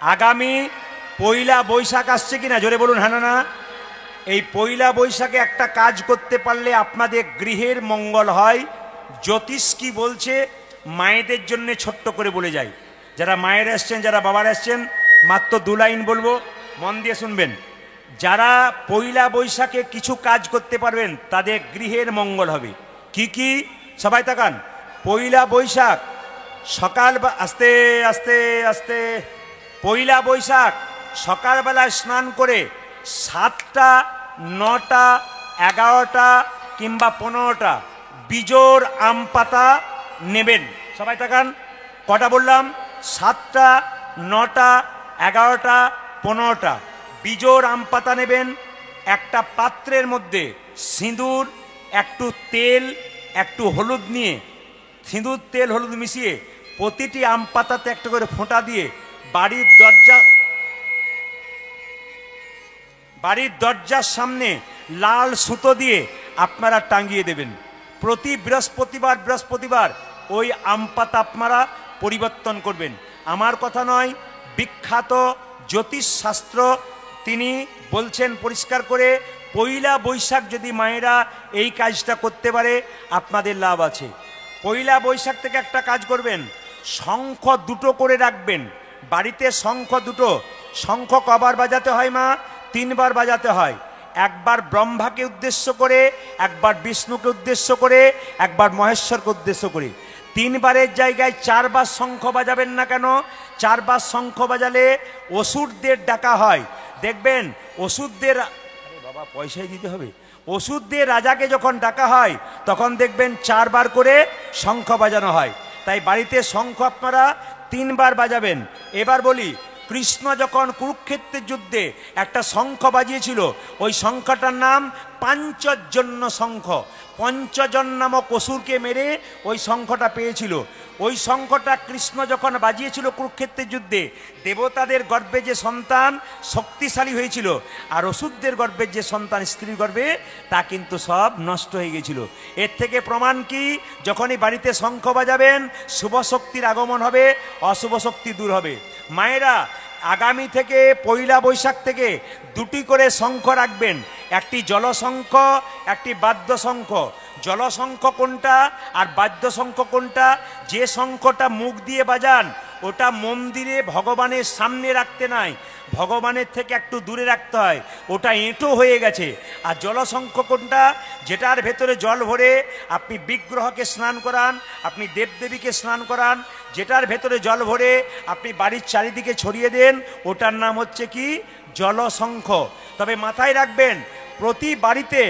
আগামী পয়লা বৈশাখ আসছে কিনা জোরে বলুন হ্যাঁ না। এই পয়লা বৈশাখে একটা কাজ করতে পারলে আপনাদের গৃহের মঙ্গল হয়। জ্যোতিষ কি বলছে মায়েদের জন্য ছোট্ট করে বলে যাই, যারা মায়ের আসছেন যারা বাবার আসছেন মাত্র 2 লাইন বলবো, মন দিয়ে শুনবেন। যারা পয়লা বৈশাখে কিছু কাজ করতে পারবেন তাদের গৃহের মঙ্গল হবে। কি কি? সবাই তাকান। পয়লা বৈশাখ সকাল, আস্তে আস্তে আস্তে, পয়লা বৈশাখ সকালবেলায় স্নান করে 7টা 9টা 11টা কিংবা 15টা বিজোড় আম পাতা নেবেন। সবাই তাকান, কটা বললাম? 7টা 9টা 11টা 15টা বিজোড় আম পাতা নেবেন। একটা পাত্রের মধ্যে সিঁদুর, একটু তেল, একটু হলুদ নিয়ে, সিঁদুর তেল হলুদ মিশিয়ে প্রতিটি আম পাতাতে একটা করে ফোঁটা দিয়ে বাড়ির দরজার সামনে লাল সুতো দিয়ে আপনারা টাঙিয়ে দেবেন। প্রতি বৃহস্পতিবার ওই আম পাতা আপনারা পরিবর্তন করবেন। আমার কথা নয়, বিখ্যাত জ্যোতিষ শাস্ত্র তিনি বলছেন পরিষ্কার করে, পয়লা বৈশাখ যদি মায়েরা এই কাজটা করতে পারে আপনাদের লাভ আছে। পয়লা বৈশাখ থেকে একটা কাজ করবেন, শঙ্খ 2টো করে রাখবেন বাড়িতে। শঙ্খ 2টো। শঙ্খ কবার বাজাতে হয় মা? 3 বার বাজাতে হয়। একবার ব্রহ্মাকে উদ্দেশ্য করে, একবার বিষ্ণুকে উদ্দেশ্য করে, একবার মহেশ্বরকে উদ্দেশ্য করে। 3 বারের জায়গায় 4 বার শঙ্খ বাজাবেন না কেন? 4 বার শঙ্খ বাজালে অসুরদের ডাকা হয়। দেখবেন অসুরদের, আরে বাবা পয়সাই দিতে হবে, অসুরদের রাজাকে যখন ডাকা হয় তখন দেখবেন 4 বার করে শঙ্খ বাজানো হয়। তাই বাড়িতে শঙ্খ আপনারা 3 বার বাজাবেন। এবার বলি, কৃষ্ণ যখন কুরুক্ষেত্রের যুদ্ধে একটা শঙ্খ বাজিয়েছিল, ওই শঙ্খটার নাম পাঞ্চজন্য শঙ্খ। পঞ্চজন নামক অসুরকে মেরে ওই শঙ্খটা পেয়েছিল। ওই শঙ্খটা কৃষ্ণ যখন বাজিয়েছিল কুরুক্ষেত্রের যুদ্ধে, দেবতাদের গর্ভে যে সন্তান শক্তিশালী হয়েছিল, আর অসুরদের গর্ভের যে সন্তান স্ত্রীর গর্ভে, তা কিন্তু সব নষ্ট হয়ে গেছিল। এর থেকে প্রমাণ কি? যখনই বাড়িতে শঙ্খ বাজাবেন শুভ শক্তির আগমন হবে, অশুভ শক্তি দূর হবে। মায়েরা আগামী থেকে পয়লা বৈশাখ থেকে 2টি করে শঙ্খ রাখবেন, একটি জলশঙ্খ, একটি বাদ্যশঙ্খ। জলশঙ্খ কোনটা আর বাদ্যশঙ্খ কোনটা? যে শঙ্খটা মুখ দিয়ে বাজান ওটা মন্দিরে ভগবানের সামনে রাখতে নাই, ভগবানের থেকে একটু দূরে রাখতে হয়, ওটা এঁটো হয়ে গেছে। আর জলশঙ্খ কোনটা? যেটার ভেতরে জল ভরে আপনি বিগ্রহকে স্নান করান, আপনি দেবদেবীকে স্নান করান, যেটার ভেতরে জল ভরে আপনি বাড়ির চারিদিকে ছড়িয়ে দেন, ওটার নাম হচ্ছে কি? জলশঙ্খ। তবে মাথায় রাখবেন, প্রতি বাড়িতে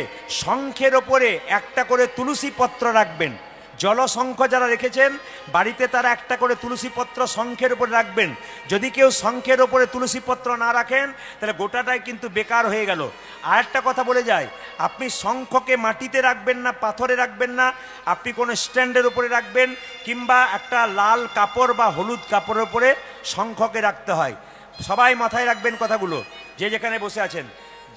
শঙ্খের ওপরে একটা করে তুলসী পত্র রাখবেন। জলশঙ্খ যারা রেখেছেন বাড়িতে তারা একটা করে তুলসী পত্র শঙ্খের উপরে রাখবেন। যদি কেউ শঙ্খের ওপরে তুলসী পত্র না রাখেন তাহলে গোটাটাই কিন্তু বেকার হয়ে গেল। আর একটা কথা বলে যায়, আপনি শঙ্খকে মাটিতে রাখবেন না, পাথরে রাখবেন না, আপনি কোনো স্ট্যান্ডের উপরে রাখবেন, কিংবা একটা লাল কাপড় বা হলুদ কাপড়ের উপরে শঙ্খকে রাখতে হয়। সবাই মাথায় রাখবেন কথাগুলো, যে যেখানে বসে আছেন।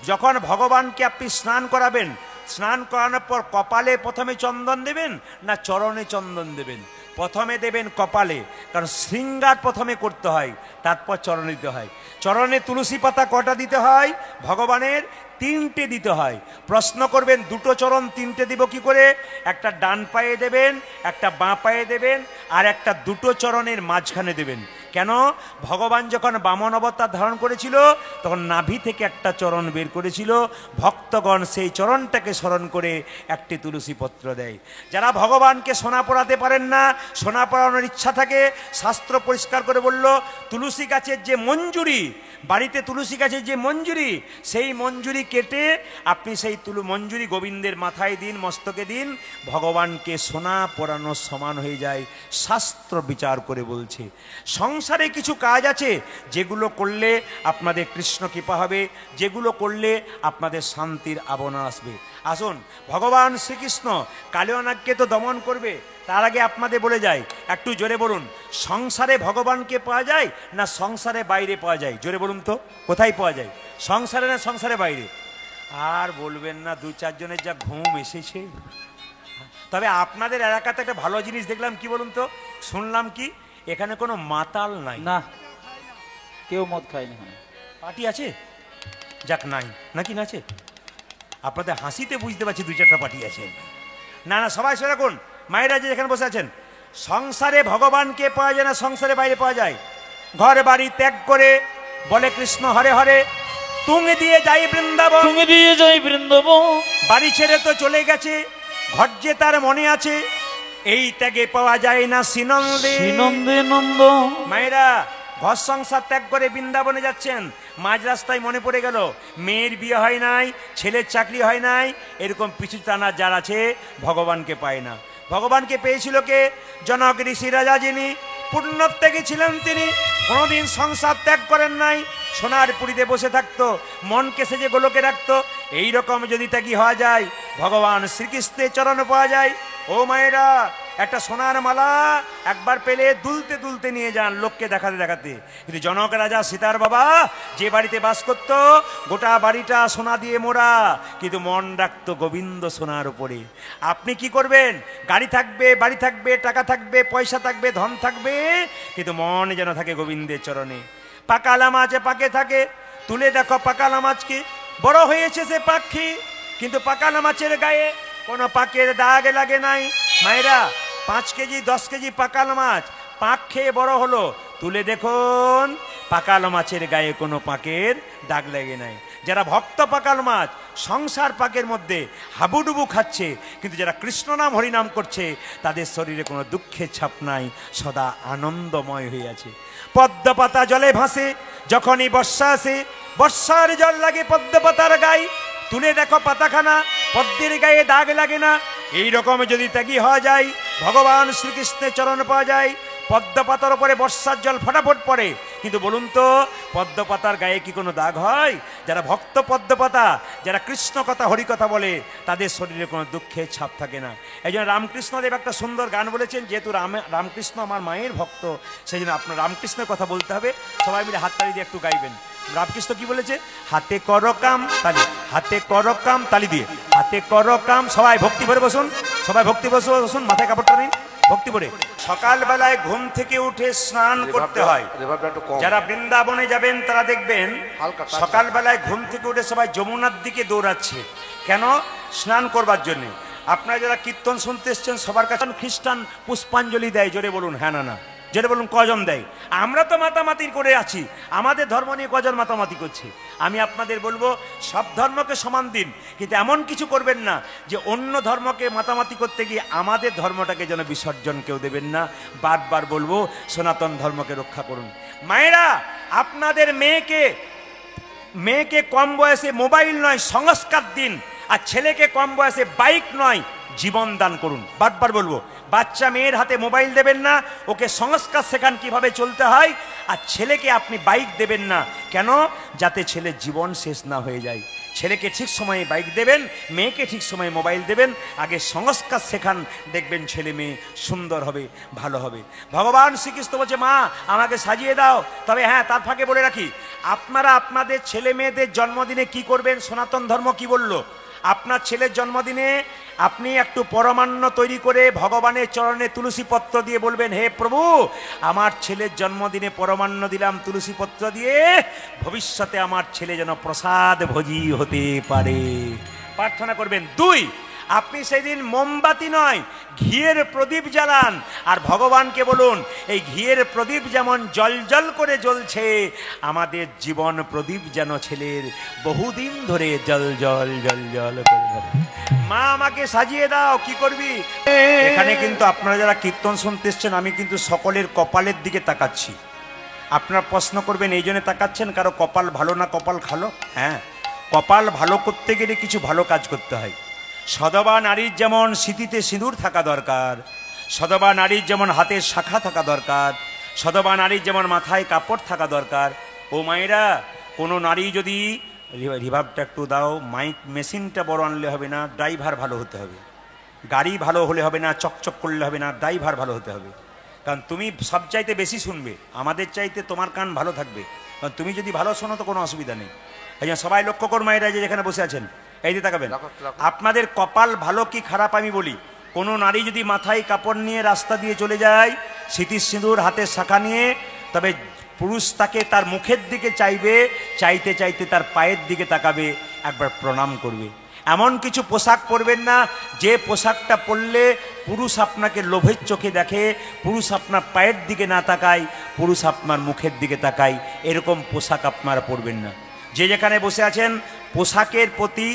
যখন ভগবানকে আপনি স্নান করাবেন, স্নান করানোর পর কপালে প্রথমে চন্দন দেবেন না চরণে চন্দন দেবেন? প্রথমে দেবেন কপালে, কারণ শৃঙ্গার প্রথমে করতে হয়, তারপর চরণে দিতে হয়। চরণে তুলসী পাতা কটা দিতে হয়? ভগবানের 3টে দিতে হয়। প্রশ্ন করবেন 2টো চরণ 3টে দিব কি করে? একটা ডান পায়ে দেবেন, একটা বাঁ পায়ে দেবেন, আর একটা 2টো চরণের মাঝখানে দেবেন। কেন? ভগবান যখন বামন অবতার ধারণ করেছিল তখন নাভি থেকে একটা চরণ বের করেছিল, ভক্তগণ সেই চরণটাকে স্মরণ করে একটি তুলসী পত্র দেয়। যারা ভগবানকে সোনা পড়াতে পারেন না, সোনা পড়ানোর ইচ্ছা থাকে, শাস্ত্র পরিষ্কার করে বলল, তুলসী গাছের যে মঞ্জুরি, বাড়িতে তুলসী গাছের যে মঞ্জুরি, সেই মঞ্জুরি কেটে আপনি সেই মঞ্জুরি গোবিন্দের মাথায় দিন, মস্তকে দিন, ভগবানকে সোনা পরানোর সমান হয়ে যায়, শাস্ত্র বিচার করে বলছে। সংসারে কিছু কাজ আছে যেগুলো করলে আপনাদের কৃষ্ণ কৃপা হবে, যেগুলো করলে আপনাদের শান্তির আবরণ আসবে। আসুন, ভগবান শ্রীকৃষ্ণ কালিয়ানাগকে তো দমন করবে, তার আগে আপনাদের বলে যায়, একটু জোরে বলুন, সংসারে ভগবানকে পাওয়া যায় না সংসারে বাইরে পাওয়া যায়? জোরে বলুন তো, কোথায় পাওয়া যায়? সংসারে না সংসারে বাইরে? আর বলবেন না, 2-4 জনের যা ঘুম এসেছে। তবে আপনাদের এলাকাতে একটা ভালো জিনিস দেখলাম, কি বলুন তো, শুনলাম কি এখানে কোনো মাতাল নাই। না, কেউ মদ খায়নি। পার্টি আছে? যাক, নাই নাকি? না আছে? আপনাদের হাসিতে বুঝতে পারছি দুই চারটা পার্টি আছে। না না, সবাই সেরকম মায়েরা যে যেখানে বসে আছেন, সংসারে ভগবানকে পাওয়া যায় না, সংসারে বাইরে পাওয়া যায়। ঘর বাড়ি ত্যাগ করে বলে কৃষ্ণ হরে হরে, তুঙ্গে দিয়ে যাই বৃন্দাবন, তুমি দিয়ে যাই বৃন্দাবন। বাড়ি ছেড়ে তো চলে গেছে, ঘর যে তার মনে আছে, এই ত্যাগে পাওয়া যায় না শ্রীনন্দে। শ্রীনন্দে নন্দ। মায়েরা ঘর সংসার ত্যাগ করে বৃন্দাবনে যাচ্ছেন, মাঝ রাস্তায় মনে পড়ে গেল মেয়ের বিয়ে হয় নাই, ছেলের চাকরি হয় নাই, এরকম পিছু টানা যার আছে ভগবানকে পায় না। ভগবানকে পেয়েছিল কে? জনক ঋষি রাজা, যিনি পুণ্যত্যাগী ছিলেন, তিনি কোনোদিন সংসার ত্যাগ করেন নাই, সোনার পুরীতে বসে থাকতো, মনকে সেজে গোলকে রাখতো। এইরকম যদি ত্যাগী হওয়া যায়, ভগবান শ্রীকৃষ্ণের চরণ পাওয়া যায়। ও মায়েরা, একটা সোনার মালা একবার পেলে দুলতে দুলতে নিয়ে যান লোককে দেখাতে দেখাতে। কিন্তু জনক রাজা সীতার বাবা যে বাড়িতে বাস করত, গোটা বাড়িটা সোনা দিয়ে মোড়া, কিন্তু মন রাখতো গোবিন্দ সোনার উপরে। আপনি কি করবেন? গাড়ি থাকবে, বাড়ি থাকবে, টাকা থাকবে, পয়সা থাকবে, ধন থাকবে, কিন্তু মন যেন থাকে গোবিন্দের চরণে। পাকালা মাছ পাকে থাকে, তুলে দেখো পাকালা মাছকে, বড় হয়েছে সে পাখি, কিন্তু পাকালা মাছের গায়ে কোনো পাকের দাগ লাগে নাই। মায়েরা, 5 কেজি 10 কেজি পাকাল মাছ পাক খেয়ে বড় হলো, তুলে দেখুন পাকাল মাছের গায়ে কোনো পাকের দাগ লেগে নাই। যারা ভক্ত পাকাল মাছ সংসার পাকের মধ্যে হাবুডুবু খাচ্ছে, কিন্তু যারা কৃষ্ণ নাম হরিনাম করছে তাদের শরীরে কোনো দুঃখের ছাপ নাই, সদা আনন্দময় হয়ে আছে। পদ্ম পাতা জলে ভাসে, যখনই বর্ষা আসে, বর্ষার জল লাগে পদ্ম পাতার গায়ে, তুলে দেখো পাতাখানা, পদ্মের গায়ে দাগ লাগে না। এইরকম যদি ত্যাগী হওয়া যায়, ভগবান শ্রীকৃষ্ণের চরণ পাওয়া যায়। পদ্ম পাতার উপরে বর্ষার জল ফটাফট পড়ে, কিন্তু বলুন তো পদ্ম পাতার গায়ে কি কোনো দাগ হয়? যারা ভক্ত পদ্ম পাতা, যারা কৃষ্ণ কথা হরি কথা বলে, তাদের শরীরে কোনো দুঃখের ছাপ থাকে না। এই জন্য রামকৃষ্ণদেব একটা সুন্দর গান বলেছেন, যেহেতু রামকৃষ্ণ আমার মায়ের ভক্ত, সেই জন্য আপনার রামকৃষ্ণের কথা বলতে হবে। সবাই মিলে হাততালি দিয়ে একটু গাইবেন। রামকৃষ্ণ কি বলেছে? হাতে করো কাম, তালি, হাতে করো কাম, তালি দিয়ে, হাতে করো কাম। সবাই ভক্তি ভরে বসুন, সবাই ভক্তি বসুন, মাথায় কাপড়টা নিন, ভক্তি ভরে। সকালবেলায় ঘুম থেকে উঠে স্নান করতে হয়। যারা বৃন্দাবনে যাবেন তারা দেখবেন সকালবেলায় ঘুম থেকে উঠে সবাই যমুনার দিকে দৌড়াচ্ছে। কেন? স্নান করবার জন্য। আপনারা যারা কীর্তন শুনতে এসছেন সবার কাছে খ্রিস্টান পুষ্পাঞ্জলি দেয়, জোরে বলুন হ্যাঁ না না, যেটা বলুন কজন দেয়? আমরা তো মাতামাতি করে আছি, আমাদের ধর্ম নিয়ে কজন মাতামাতি করছে? আমি আপনাদের বলবো সব ধর্মকে সমান দিন, কিন্তু এমন কিছু করবেন না যে অন্য ধর্মকে মাতামাতি করতে গিয়ে আমাদের ধর্মটাকে যেন বিসর্জন কেউ দেবেন না। বারবার বলবো সনাতন ধর্মকে রক্ষা করুন। মায়েরা, আপনাদের মেয়েকে কম বয়সে মোবাইল নয় সংস্কার দিন, আর ছেলেকে কম বয়সে বাইক নয় জীবন দান করুন। বারবার বলবো, বাচ্চা মেয়ের হাতে মোবাইল দেবেন না, ওকে সংস্কার শেখান কিভাবে চলতে হয়। আর ছেলেকে আপনি বাইক দেবেন না, কেন? যাতে ছেলের জীবন শেষ না হয়ে যায়। ছেলেকে ঠিক সময়ে বাইক দেবেন, মেয়েকে ঠিক সময়ে মোবাইল দেবেন, আগে সংস্কার শেখান, দেখবেন ছেলে মেয়ে সুন্দর হবে, ভালো হবে। ভগবান শ্রীকৃষ্ণ বলছে, মা আমাকে সাজিয়ে দাও। তবে হ্যাঁ, তার ফাঁকে বলে রাখি, আপনারা আপনাদের ছেলে মেয়েদের জন্মদিনে কি করবেন? সনাতন ধর্ম কি বলল? আপনার ছেলের জন্মদিনে আপনি একটু পরমান্ন তৈরি করে ভগবানের চরণে তুলসী পত্র দিয়ে বলবেন, হে প্রভু, আমার ছেলের জন্মদিনে পরমান্ন দিলাম তুলসী পত্র দিয়ে, ভবিষ্যতে আমার ছেলে যেন প্রসাদ ভোজী হতে পারে, প্রার্থনা করবেন। 2, আপনি সেদিন মোমবাতি নয় ঘিয়ের প্রদীপ জ্বালান, আর ভগবানকে বলুন, এই ঘিয়ের প্রদীপ যেমন জল করে জ্বলছে, আমাদের জীবন প্রদীপ যেন ছেলের বহুদিন ধরে জল করে ধরে। মা আমাকে সাজিয়ে দাও, কি করবি? এখানে কিন্তু আপনারা যারা কীর্তন শুনতে এসছেন, আমি কিন্তু সকলের কপালের দিকে তাকাচ্ছি। আপনারা প্রশ্ন করবেন এই জন্য তাকাচ্ছেন কারো কপাল ভালো না কপাল খালো? হ্যাঁ, কপাল ভালো করতে গেলে কিছু ভালো কাজ করতে হয়। সধবা নারীর যেমন সিঁথিতে সিঁদুর থাকা দরকার, সধবা নারীর যেমন হাতের শাখা থাকা দরকার, সধবা নারীর যেমন মাথায় কাপড় থাকা দরকার। ও মায়েরা, কোনো নারী যদি, রিভাবটা একটু দাও, মাইক মেশিনটা বড় আনলে হবে না, ড্রাইভার ভালো হতে হবে। গাড়ি ভালো হলে হবে না, চকচক করলে হবে না, ড্রাইভার ভালো হতে হবে। কারণ তুমি সব চাইতে বেশি শুনবে, আমাদের চাইতে তোমার কান ভালো থাকবে। কারণ তুমি যদি ভালো শোনো তো কোনো অসুবিধা নেই। এই জন্য সবাই লক্ষ্য করুন, মায়েরা যে যেখানে বসে আছেন, এই দিয়ে তাকাবেন। আপনাদের কপাল ভালো কি খারাপ আমি বলি, কোনো নারী যদি মাথায় কাপড় নিয়ে রাস্তা দিয়ে চলে যায়, সিঁথির সিঁদুর হাতের শাখা নিয়ে, তবে পুরুষ তাকে তার মুখের দিকে চাইবে, চাইতে চাইতে তার পায়ের দিকে তাকাবে, একবার প্রণাম করবে। এমন কিছু পোশাক পরবেন না যে পোশাকটা পরলে পুরুষ আপনাকে লোভের চোখে দেখে, পুরুষ আপনার পায়ের দিকে না তাকায়, পুরুষ আপনার মুখের দিকে তাকায়, এরকম পোশাক আপনারা পরবেন না। যে যেখানে বসে আছেন পোশাকের প্রতি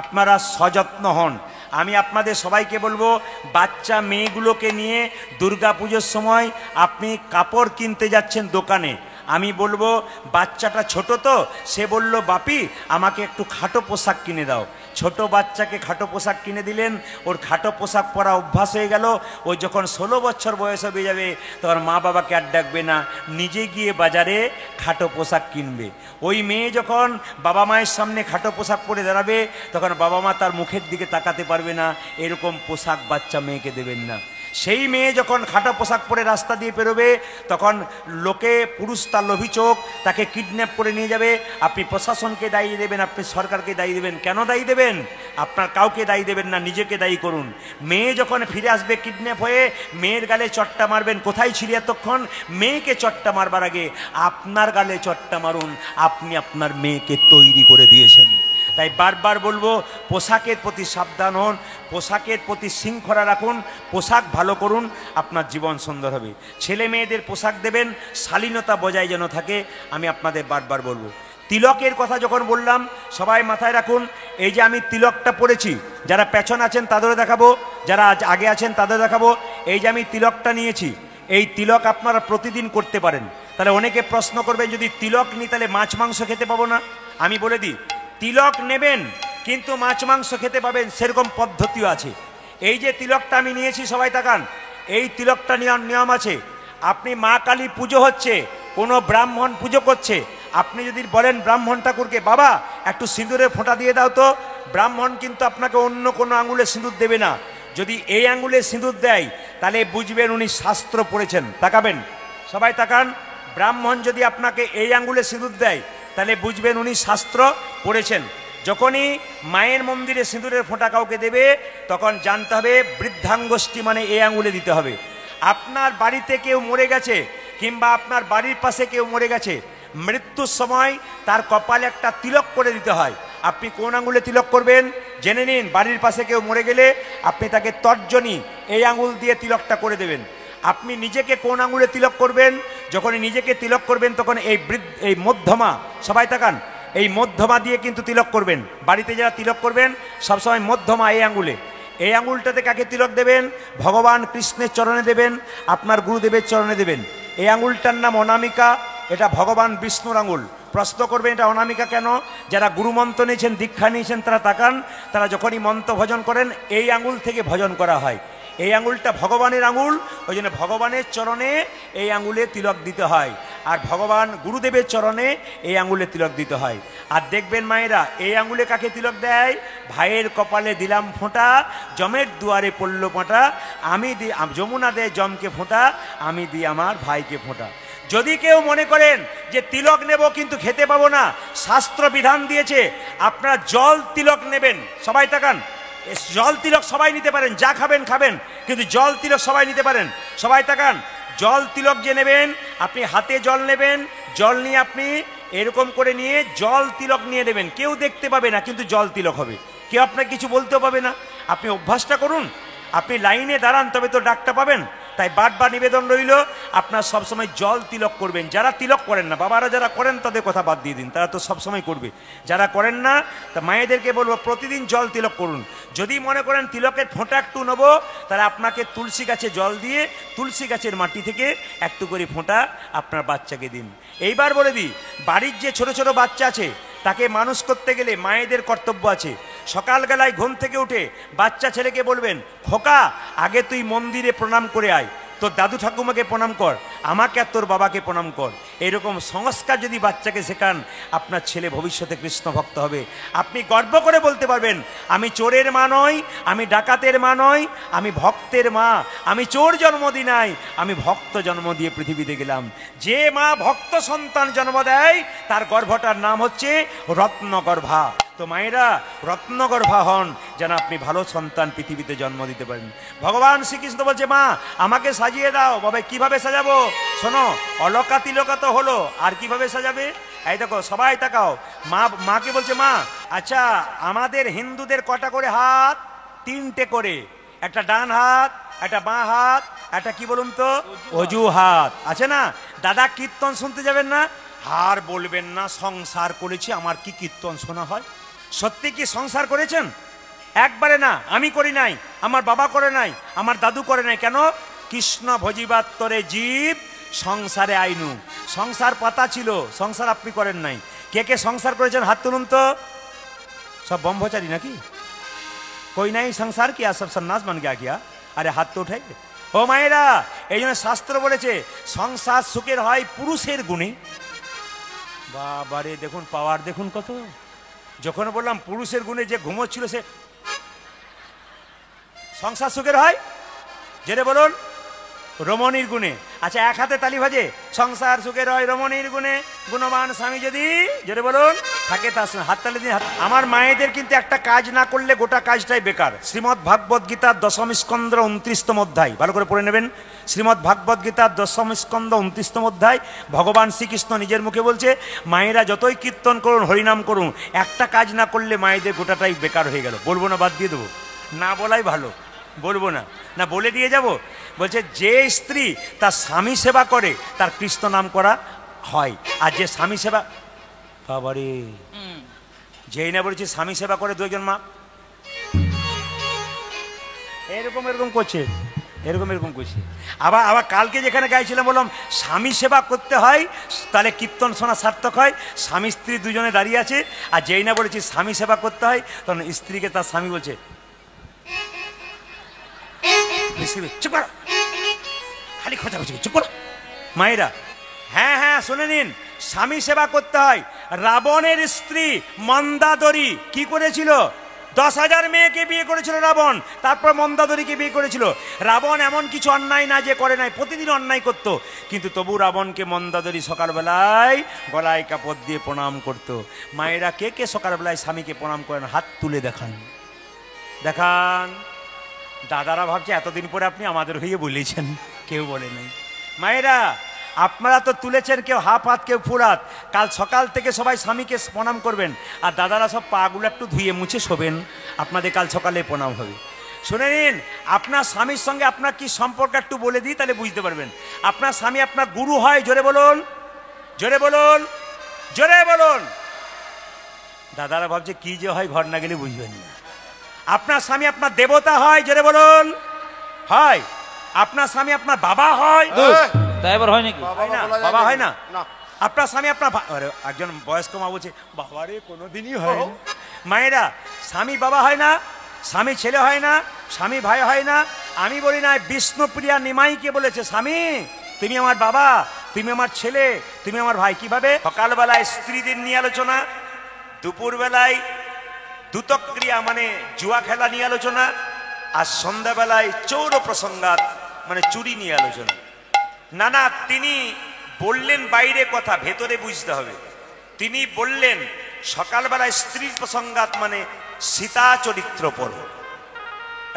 আপনারা সযত্ন হন। আমি আপনাদের সবাইকে বলবো, বাচ্চা মেয়েগুলোকে নিয়ে দুর্গাপুজোর সময় আপনি কাপড় কিনতে যাচ্ছেন দোকানে, আমি বলবো বাচ্চাটা ছোট তো, সে বলল বাপি আমাকে একটু খাটো পোশাক কিনে দাও। ছোট বাচ্চাকে খাটো পোশাক কিনে দিলেন, ওর খাটো পোশাক পরা অভ্যাস হয়ে গেল। ও যখন 16 বছর বয়স হয়ে যাবে তখন মা বাবাকে আর ডাকবে না, নিজে গিয়ে বাজারে খাটো পোশাক কিনবে। ওই মেয়ে যখন বাবা মায়ের সামনে খাটো পোশাক পরে দাঁড়াবে তখন বাবা মা তার মুখের দিকে তাকাতে পারবে না। এরকম পোশাক বাচ্চা মেয়েকে দেবেন না। সেই মেয়ে যখন খাটো পোশাক পরে রাস্তা দিয়ে পেরোবে তখন লোকে, পুরুষ তার লোভী চোখ, তাকে কিডন্যাপ করে নিয়ে যাবে। আপনি প্রশাসনকে দায়ী দেবেন, আপনি সরকারকে দায়ী দেবেন। কেন দায়ী দেবেন? আপনার কাউকে দায়ী দেবেন না, নিজেকে দায়ী করুন। মেয়ে যখন ফিরে আসবে কিডন্যাপ হয়ে, মেয়ের গালে চট্টা মারবেন। কোথায় ছিলি এতক্ষণ? মেয়েকে চট্টা মারবার আগে আপনার গালে চট্টা মারুন। আপনি আপনার মেয়েকে তৈরি করে দিয়েছেন। তাই বারবার বলবো, পোশাকের প্রতি সাবধান হন, পোশাকের প্রতি শৃঙ্খলা রাখুন, পোশাক ভালো করুন, আপনার জীবন সুন্দর হবে। ছেলে মেয়েদের পোশাক দেবেন, শালীনতা বজায় যেন থাকে, আমি আপনাদের বারবার বলবো। তিলকের কথা যখন বললাম, সবাই মাথায় রাখুন, এই যে আমি তিলকটা পরেছি, যারা পেছন আছেন তাদেরও দেখাবো, যারা আগে আছেন তাদের দেখাবো। এই যে আমি তিলকটা নিয়েছি, এই তিলক আপনারা প্রতিদিন করতে পারেন। তাহলে অনেকে প্রশ্ন করবেন, যদি তিলক নিই তাহলে মাছ মাংস খেতে পাবো না? আমি বলে দিই, তিলক নেবেন কিন্তু মাছ মাংস খেতে পাবেন, সেরকম পদ্ধতিও আছে। এই যে তিলকটা আমি নিয়েছি, সবাই তাকান, এই তিলকটা নেওয়ার নিয়ম আছে। আপনি মা কালী পুজো হচ্ছে, কোনো ব্রাহ্মণ পুজো করছে, আপনি যদি বলেন ব্রাহ্মণ ঠাকুরকে, বাবা একটু সিঁদুরের ফোঁটা দিয়ে দাও তো, ব্রাহ্মণ কিন্তু আপনাকে অন্য কোনো আঙুলে সিঁদুর দেবে না। যদি এই আঙুলে সিঁদুর দেয় তাহলে বুঝবেন উনি শাস্ত্র পড়েছেন। তাকাবেন, সবাই তাকান, ব্রাহ্মণ যদি আপনাকে এই আঙুলে সিঁদুর দেয় তাহলে বুঝবেন উনি শাস্ত্র পড়েছেন। যখনই মায়ের মন্দিরে সিঁদুরের ফোঁটা কাউকে দেবে তখন জানতে হবে বৃদ্ধাঙ্গুষ্ঠী মানে এই আঙুলে দিতে হবে। আপনার বাড়িতে কেউ মরে গেছে কিংবা আপনার বাড়ির পাশে কেউ মরে গেছে, মৃত্যুর সময় তার কপালে একটা তিলক করে দিতে হয়। আপনি কোন আঙুলে তিলক করবেন জেনে নিন। বাড়ির পাশে কেউ মরে গেলে আপনি তাকে তর্জনী এই আঙুল দিয়ে তিলকটা করে দেবেন। আপনি নিজেকে কোন আঙুলে তিলক করবেন? যখন নিজেকে তিলক করবেন তখন এই মধ্যমা, সবাই তাকান, এই মধ্যমা দিয়ে কিন্তু তিলক করবেন। বাড়িতে যারা তিলক করবেন সবসময় মধ্যমা এই আঙুলে, এই আঙুলটাতে কাকে তিলক দেবেন? ভগবান কৃষ্ণের চরণে দেবেন, আপনার গুরুদেবের চরণে দেবেন। এই আঙুলটার নাম অনামিকা, এটা ভগবান বিষ্ণুর আঙুল। প্রশ্ন করবেন এটা অনামিকা কেন? যারা গুরুমন্ত্র নিয়েছেন, দীক্ষা নিয়েছেন, তারা তাকান, তারা যখনই মন্ত্র ভজন করেন এই আঙুল থেকে ভজন করা হয়। এই আঙুলটা ভগবানের আঙুল, ওই জন্য ভগবানের চরণে এই আঙুলে তিলক দিতে হয়, আর ভগবান গুরুদেবের চরণে এই আঙুলে তিলক দিতে হয়। আর দেখবেন মায়েরা, এই আঙুলে কাকে তিলক দেয়? ভাইয়ের কপালে দিলাম ফোঁটা, জমের দুয়ারে পড়ল ফোঁটা, আমি দিই যমুনা দেয় জমকে ফোঁটা, আমি দিই আমার ভাইকে ফোঁটা। যদি কেউ মনে করেন যে তিলক নেব কিন্তু খেতে পাবো না, শাস্ত্র বিধান দিয়েছে আপনারা জল তিলক নেবেন। সবাই তাকান, জল তিলক সবাই নিতে পারেন, যা খাবেন খাবেন, কিন্তু জল তিলক সবাই নিতে পারেন। সবাই তাকান, জল তিলক যে নেবেন, আপনি হাতে জল নেবেন, জল নিয়ে আপনি এরকম করে নিয়ে জল তিলক নিয়ে নেবেন। কেউ দেখতে পাবে না কিন্তু জল তিলক হবে, কেউ আপনাকে কিছু বলতেও পাবে না। আপনি অভ্যাসটা করুন, আপনি লাইনে দাঁড়ান তবে তো ডাকটা পাবেন। তাই বারবার নিবেদন রইল, আপনার সবসময় জল তিলক করবেন। যারা তিলক করেন না, বাবারা যারা করেন তাদের কথা বাদ দিয়ে দিন, তারা তো সবসময় করবে। যারা করেন না তা মায়েদেরকে বলবো প্রতিদিন জল তিলক করুন। যদি মনে করেন তিলকের ফোঁটা একটু নেবো, তাহলে আপনাকে তুলসী গাছে জল দিয়ে তুলসী গাছের মাটি থেকে একটু করে ফোঁটা আপনার বাচ্চাকে দিন। এইবার বলে দিই, বাড়ির যে ছোট ছোট বাচ্চা আছে তাকে মানুষ করতে গেলে মায়েদের কর্তব্য আছে। সকালবেলায় ঘুম থেকে উঠে বাচ্চা ছেলেকে বলবেন, খোকা আগে তুই মন্দিরে প্রণাম করে আয়, তোর দাদু ঠাকুমাকে প্রণাম কর, আমাকে আর তোর বাবাকে প্রণাম কর। এরকম সংস্কার যদি বাচ্চাকে শেখান, আপনার ছেলে ভবিষ্যতে কৃষ্ণ ভক্ত হবে। আপনি গর্ব করে বলতে পারবেন, আমি চোরের মা নই, আমি ডাকাতের মা নই, আমি ভক্তের মা। আমি চোর জন্ম দিই নাই, আমি ভক্ত জন্ম দিয়ে পৃথিবীতে গেলাম। যে মা ভক্ত সন্তান জন্ম দেয় তার গর্ভটার নাম হচ্ছে রত্নগর্ভা। তো মায়েরা রত্নগর্ভা হন, যেন আপনি ভালো সন্তান পৃথিবীতে জন্ম দিতে পারেন। ভগবান শ্রীকৃষ্ণ বলছে, মা আমাকে সাজিয়ে দাও। বাবা কিভাবে সাজাবো? শোনো, অলকা তিলকা তো হলো, আর কিভাবে সাজাবে? এই দেখো, সবাই তাকাও। মাকে বলছে, মা আচ্ছা আমাদের হিন্দুদের কটা করে হাত? 3টে করে। একটা ডান হাত, একটা বাঁ হাত, একটা কি বলুন তো অজু হাত আছে না? দাদা কীর্তন শুনতে যাবেন না? আর বলবেন না সংসার করেছি, আমার কি কীর্তন শোনা হয়? সত্যি কি সংসার করেছেন? একবারে না, আমি করি নাই, আমার বাবা করে নাই, আমার দাদু করে নাই। কেন? কৃষ্ণ ভজিবাত্তরে জীব সংসারে আইনু। সংসার পাতা ছিল, সংসার আপনি করেন নাই। কে কে সংসার করেছেন হাত তুলুন তো। সব ব্রহ্মচারী নাকি? कोई नहीं संसार किया, सब सन्यास बन गया क्या? अरे हाथ तो उठाइए। ও মায়েরা, এই জন্য শাস্ত্র বলেছে সংসার সুখের হয় পুরুষের গুণে। বাবারে দেখুন পাওয়ার, দেখুন কত। যখন বললাম পুরুষের গুণে, যে ঘুমোচ্ছিল সে সংসার সুখের হয়, যেটা বলুন রমণীর গুণে। আচ্ছা এক হাতে তালি বাজে, সংসার সুখের হয় রমণীর গুণে, গুণবান স্বামী যদি যেটা বলুন থাকে তার সঙ্গে। হাত তালি দিন। আমার মায়েদের কিন্তু একটা কাজ না করলে গোটা কাজটাই বেকার। শ্রীমদ্ ভাগবত গীতার 10ম স্কন্ধ 29তম অধ্যায় ভালো করে পড়ে নেবেন। শ্রীমদ্ ভাগবত গীতার 10ম স্কন্ধ 29তম অধ্যায় ভগবান শ্রীকৃষ্ণ নিজের মুখে বলছে, মায়েরা যতই কীর্তন করুন, হরিনাম করুন, একটা কাজ না করলে মায়েদের গোটাটাই বেকার হয়ে গেল। বলবো না, বাদ দিয়ে দেবো? না বলাই ভালো। বলবো না, না বলে দিয়ে যাব। বলছে যে স্ত্রী তার স্বামী সেবা করে তার কৃষ্ণ নাম করা হয়। আর যে স্বামী সেবা, বাবারে যেই না বলেছি স্বামী সেবা করে, 2জন মা এরকম এরকম করছে, এরকম করছে। আবার কালকে যেখানে গাইছিলাম বললাম স্বামী সেবা করতে হয়, তাহলে কীর্তন শোনা সার্থক হয়। স্বামী স্ত্রী দুজনে দাঁড়িয়ে আছে, আর যেই না বলেছি স্বামী সেবা করতে হয়, তখন স্ত্রীকে তার স্বামী বলছে চুপ করো, খালি খোঁচাখুচি, চুপ করো। মায়েরা হ্যাঁ হ্যাঁ শুনে নিন, স্বামী সেবা করতে হয়। রাবণের স্ত্রী মন্দাদরী কি করেছিল? 10,000 মেয়েকে বিয়ে করেছিল রাবণ, তারপর মন্দাদরীকে বিয়ে করেছিল। রাবণ এমন কিছু অন্যায় না যে করে নাই, প্রতিদিন অন্যায় করত, কিন্তু তবু রাবণকে মন্দাদরী সকালবেলায় গলায় কাপড় দিয়ে প্রণাম করত। মায়েরা কে কে সকালবেলায় স্বামীকে প্রণাম করেন? হাত তুলে দেখান, দেখান। দাদারা ভাবছে এতদিন পরে আপনি আমাদের হয়ে বলেছেন, কেউ বলে নাই। মায়েরা আপনারা তো তুলেছেন, কেউ হাফ হাত কেউ ফুল হাত। কাল সকাল থেকে সবাই স্বামীকে প্রণাম করবেন, আর দাদারা সব পাগুলো একটু ধুয়ে মুছে শোবেন, আপনাদের কাল সকালে প্রণাম হবে। শুনে নিন, আপনার স্বামীর সঙ্গে আপনার কি সম্পর্ক একটু বলে দিই, তাহলে বুঝতে পারবেন। আপনার স্বামী আপনার গুরু হয়, জোরে বলুন, জোরে বলুন, জোরে বলুন। দাদারা ভাবছে কি যে হয়, ঘর না গেলে বুঝবেন না। আপনার স্বামী আপনার দেবতা হয়, জোরে বলুন, হয়। আপনার স্বামী আপনার বাবা হয়, তাই এবার হয় নাকি? বাবা হয় না? আপনার স্বামী আপনার একজন বয়স্ক মা বলছে বাবারে কোনোদিনই হয় না। মায়েরা স্বামী বাবা হয় না, স্বামী ছেলে হয় না, স্বামী ভাই হয় না। আমি বলি না, বিষ্ণুপ্রিয়া নিমাইকে বলেছে স্বামী তুমি আমার বাবা, তুমি আমার ছেলে, তুমি আমার ভাই। কিভাবে? সকালবেলায় স্ত্রীদের নিয়ে আলোচনা, দুপুরবেলায় দ্যুতক্রিয়া মানে জুয়া খেলা নিয়ে আলোচনা, আর সন্ধ্যাবেলায় চৌর প্রসঙ্গাত মানে চুরি নিয়ে আলোচনা। না না, তিনি বললেন বাইরে কথা, ভেতরে বুঝতে হবে। তিনি বললেন সকালবেলায় স্ত্রীর প্রসঙ্গাত মানে সীতা চরিত্র পড়ো,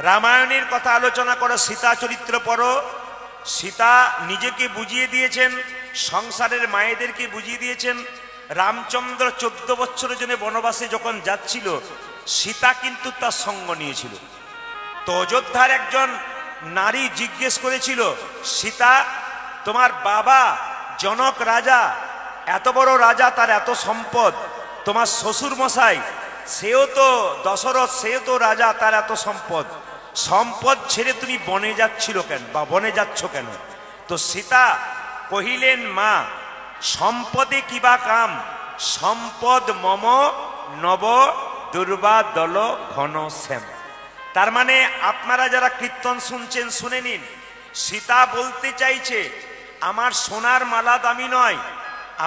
রামায়ণের কথা আলোচনা করো, সীতা চরিত্র পড়ো। সীতা নিজেকে বুঝিয়ে দিয়েছেন, সংসারের মায়েদেরকে বুঝিয়ে দিয়েছেন। রামচন্দ্র 14 বছরের জন্য বনবাসে যখন যাচ্ছিল, সীতা কিন্তু তার সঙ্গ নিয়েছিল। তো অযোধ্যার একজন নারী জিজ্ঞেস করেছিল, সীতা তোমার বাবা জনক রাজা, এত বড় রাজা, তার এত সম্পদ, তোমার শ্বশুর মশাই সেও তো দশরথ, সেও তো রাজা, তার এত সম্পদ, সম্পদ ছেড়ে তুমি বনে যাচ্ছিল কেন, বা বনে যাচ্ছ কেন? তো সীতা কহিলেন, মা সম্পদে কিবা কাম, সম্পদ মম নব দুর্বা দল ঘন শ্যাম। তার মানে আপনারা যারা কীর্তন শুনছেন শুনে নিন, সীতা বলতে চাইছে আমার সোনার মালা দামি নয়,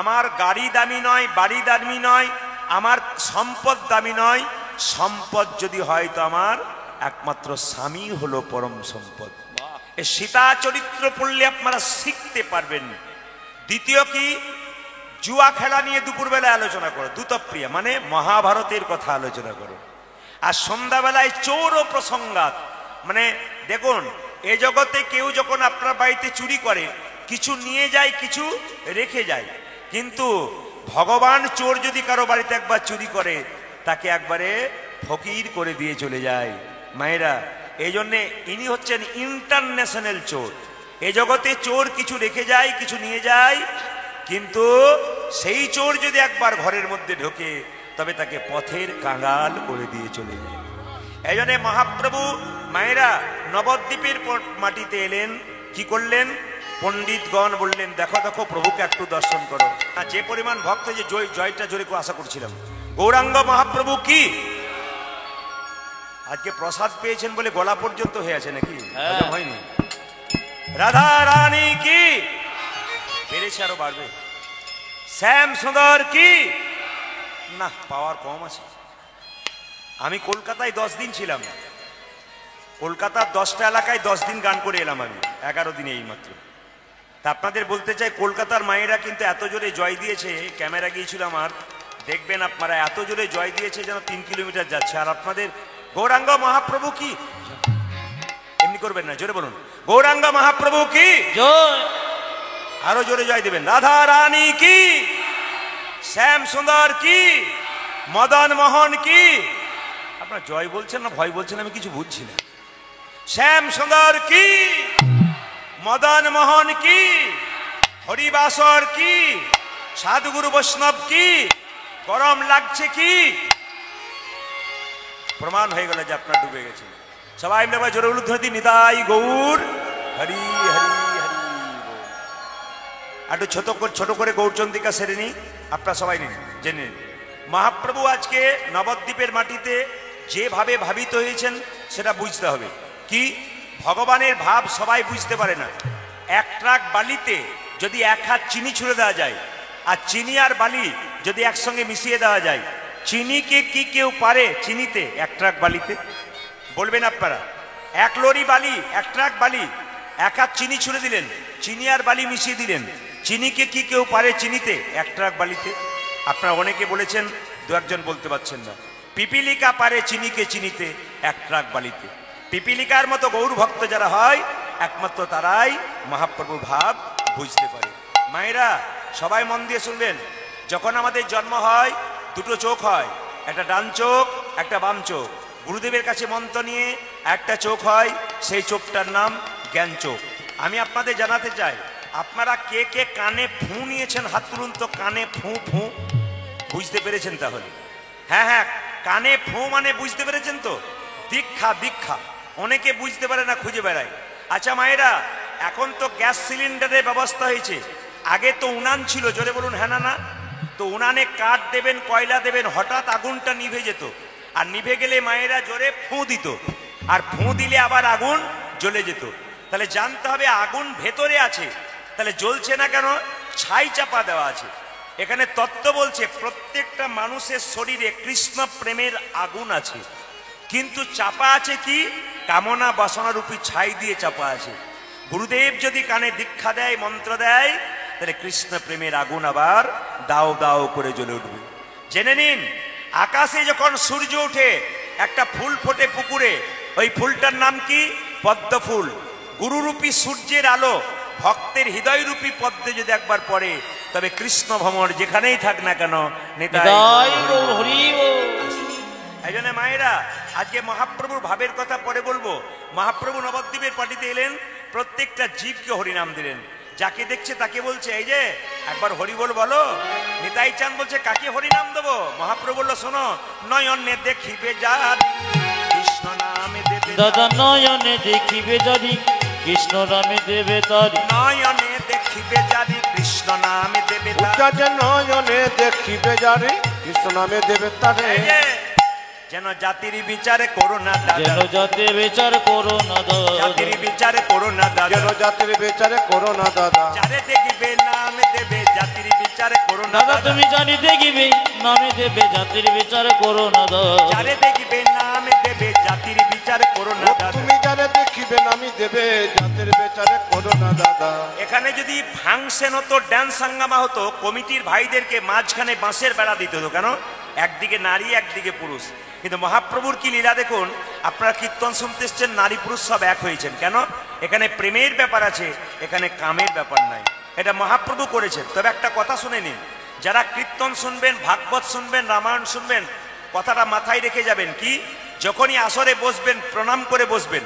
আমার গাড়ি দামি নয়, বাড়ি দামি নয়, আমার সম্পদ দামি নয়। সম্পদ যদি হয় তো আমার একমাত্র স্বামী হলো পরম সম্পদ। এই সীতা চরিত্র পড়লে আপনারা শিখতে পারবেন। দ্বিতীয় কি, জুয়া খেলা নিয়ে দুপুরবেলায় আলোচনা করো, দ্যুতপ্রিয়া মানে মহাভারতের কথা আলোচনা করো। আর সন্ধ্যাবেলায় চোর ও প্রসঙ্গাত, মানে দেখুন এ জগতে কেউ যখন আপনার বাড়িতে চুরি করে কিছু নিয়ে যায় কিছু রেখে যায়, কিন্তু ভগবান চোর যদি কারো বাড়িতে একবার চুরি করে তাকে একবারে ফকির করে দিয়ে চলে যায়। মায়েরা, এই জন্যে ইনি হচ্ছেন ইন্টারন্যাশনাল চোর। এ জগতে চোর কিছু রেখে যায় কিছু নিয়ে যায়, কিন্তু সেই চোর যদি একবার ঘরের মধ্যে ঢোকে তবে তাকে পথের কাঙাল করে দিয়ে চলে যায়। এই জন্য মহাপ্রভু মায়েরা নবদ্বীপের মাটিতে এলেন, কি করলেন? পণ্ডিতগণ বললেন দেখো দেখো প্রভুকে একটু দর্শন করো। আর যে পরিমাণ ভক্ত, যে জয়টা জোরে আশা করছিলাম। গৌরাঙ্গ মহাপ্রভু কি আজকে প্রসাদ পেয়েছেন বলে গলা পর্যন্ত হয়ে আছে নাকি? হয়নি। রাধা রানী কি বেড়েছে, আরো বাড়বে। শ্যাম সুন্দর কি না, পাওয়ার কম আছে। আমি কলকাতায় 10 দিন ছিলাম, কলকাতার 10টা এলাকায় 10 দিন গান করে এলাম আমি, 11 দিনে এই মাত্র। তা আপনাদের বলতে চাই কলকাতার মায়েরা কিন্তু এত জোরে জয় দিয়েছে, ক্যামেরা গিয়েছিল আমার, দেখবেন আপনারা এত জোরে জয় দিয়েছে যেন 3 কিলোমিটার যাচ্ছে। আর আপনাদের গৌরাঙ্গ মহাপ্রভু কি, এমনি করবেন না, জোরে বলুন গৌরাঙ্গ মহাপ্রভু কি জয়, আরো জোরে জয় দেবেন। রাধা রানী কি, শ্যাম সুন্দর কি, মদন মোহন কি। আপনার জয় বলছেন না ভয় বলছেন আমি কিছু বুঝছি না। শ্যাম সুন্দর কি, মদন মোহন কি, হরিবাসর কি, সাধুগুরু বৈষ্ণব কি, গরম লাগছে কি। প্রমাণ হয়ে গেল যে আপনার ডুবে গেছে। সবাই মিলে জোরে উলুধ্বনি নিতাই গৌর হরি হরি হরি। একটু ছোট করে গৌরচন্দ্রিকা সেরে নি, আপনারা সবাই নিন, জেনে নিন। মহাপ্রভু আজকে নবদ্বীপের মাটিতে যেভাবে ভাবিত হয়েছেন সেটা বুঝতে হবে। কি ভগবানের ভাব সবাই বুঝতে পারে না। এক ট্রাক বালিতে যদি 1 হাত চিনি ছুঁড়ে দেওয়া যায়, আর চিনি আর বালি যদি একসঙ্গে মিশিয়ে দেওয়া যায়, চিনিকে কি কেউ পারে চিনিতে 1 ট্রাক বালিতে? বলবেন আপনারা। 1 লরি বালি, 1 ট্রাক বালি, 1 হাত চিনি ছুঁড়ে দিলেন, চিনি আর বালি মিশিয়ে দিলেন, চিনিকে কি কেউ পারে চিনিতে 1 ট্রাক বালিতে? আপনারা অনেকে বলেছেন, 2-1 জন বলতে পারছেন না। পিপিলিকা পারে চিনিকে চিনিতে 1 ট্রাক বালিতে। পিপিলিকার মতো গৌর ভক্ত যারা হয় একমাত্র তারাই মহাপ্রভুর ভাব বুঝতে পারে। মায়েরা সবাই মন দিয়ে শুনবেন, যখন আমাদের জন্ম হয় 2টো চোখ হয়, একটা ডান চোখ একটা বাম চোখ। গুরুদেবের কাছে মন্ত্র নিয়ে একটা চোখ হয়, সেই চোখটার নাম জ্ঞান চোখ। আমি আপনাদের জানাতে চাই, আপনারা কে কে কানে ফু নিয়েছেন হাত তুলুন তো। কানে ফু ফু বুঝতে পেরেছেন তাহলে? হ্যাঁ হ্যাঁ, কানে ফু মানে বুঝতে পেরেছেন তো? দীক্ষা দীক্ষা অনেকে বুঝতে পারে না, খুঁজে বেড়ায়। আচ্ছা মায়েরা, এখন তো গ্যাস সিলিন্ডারের ব্যবস্থা হয়েছে, আগে তো উনান ছিল, জোরে বলুন হ্যাঁ না না। তো উনানে কাঠ দেবেন, কয়লা দেবেন, হঠাৎ আগুনটা নিভে যেত। আর নিভে গেলে মায়েরা জোরে ফু দিত, আর ফু দিলে আবার আগুন জ্বলে যেত। তাহলে জানতে হবে আগুন ভেতরে আছে, তাহলে জ্বলছে না কেন? ছাই চাপা দেওয়া আছে। এখানে তত্ত্ব বলছে প্রত্যেকটা মানুষের শরীরে কৃষ্ণ প্রেমের আগুন আছে, কিন্তু চাপা আছে কি? কামনা বাসনা রূপী ছাই দিয়ে চাপা আছে। গুরুদেব যদি কানে দীক্ষা দেয়, মন্ত্র দেয়, তাহলে কৃষ্ণ প্রেমের আগুন আবার দাও দাও করে জ্বলে উঠবে। জেনে নিন, আকাশে যখন সূর্য ওঠে একটা ফুল ফোটে পুকুরে, ওই ফুলটার নাম কি? পদ্ম ফুল। গুরুরূপী সূর্যের আলো ভক্তের হৃদয়রূপী পদ্মে যদি একবার পড়ে, তবে কৃষ্ণ ভ্রমর যেখানেই থাক না কেন নিতাই গৌর হরি বল। এই জন্য মায়েরা আজকে মহাপ্রভুর ভাবের কথা পরে বলবো। মহাপ্রভু নবদ্বীপের পাটিতে এলেন, প্রত্যেকটা জীবকে হরিনাম দিলেন। যাকে দেখছে তাকে বলছে এই যে একবার হরি বল বলো। নিতাই চাঁদ বলছে কাকে হরিনাম দেবো? মহাপ্রভু বললো শোনো, নয়নে দেখিবে যার কৃষ্ণ নামে দেবে, দাদা নয়নে দেখিবে যারি কৃষ্ণ নামে দেবে তারি। নয়নে দেখিবে যারি কৃষ্ণ নামে দেবে তারি। নয়নে দেখিবে যারি কৃষ্ণ নামে দেবে তারে। যেন জাতির বিচারে করো না দাদা, যেন জাতির বিচার করো না দাদা, জাতির বিচারে করো না দাদা, যেন জাতির বিচারে করো না দাদা। যারে দেখিবে নামে দেবে জাতির বিচারে করো না দাদা। তুমি জানি দেখিবে নামে দেবে জাতির বিচার করো না দাদা। যারে দেখবে নামে দেবে জাতির বিচার করো না দাদা। তুমি যারে দেখিবে নামি দেবে জাতির বিচারে করো না দাদা। এখানে যদি ফাংশন হতো, ড্যান্স হাঙ্গামা হতো, কমিটির ভাইদেরকে মাঝখানে বাঁশের বেড়া দিতে হতো। কেন? একদিকে নারী একদিকে পুরুষ। কিন্তু মহাপ্রভুর কি লীলা দেখুন, আপনারা কীর্তন শুনতে এসছেন, নারী পুরুষ সব এক হয়েছেন। কেন? এখানে প্রেমের ব্যাপার আছে, এখানে কামের ব্যাপার নাই। এটা মহাপ্রভু করেছেন। তবে একটা কথা শুনে নিন, যারা কীর্তন শুনবেন, ভাগবত শুনবেন, রামায়ণ শুনবেন, কথাটা মাথায় রেখে যাবেন কি, যখনই আসরে বসবেন প্রণাম করে বসবেন,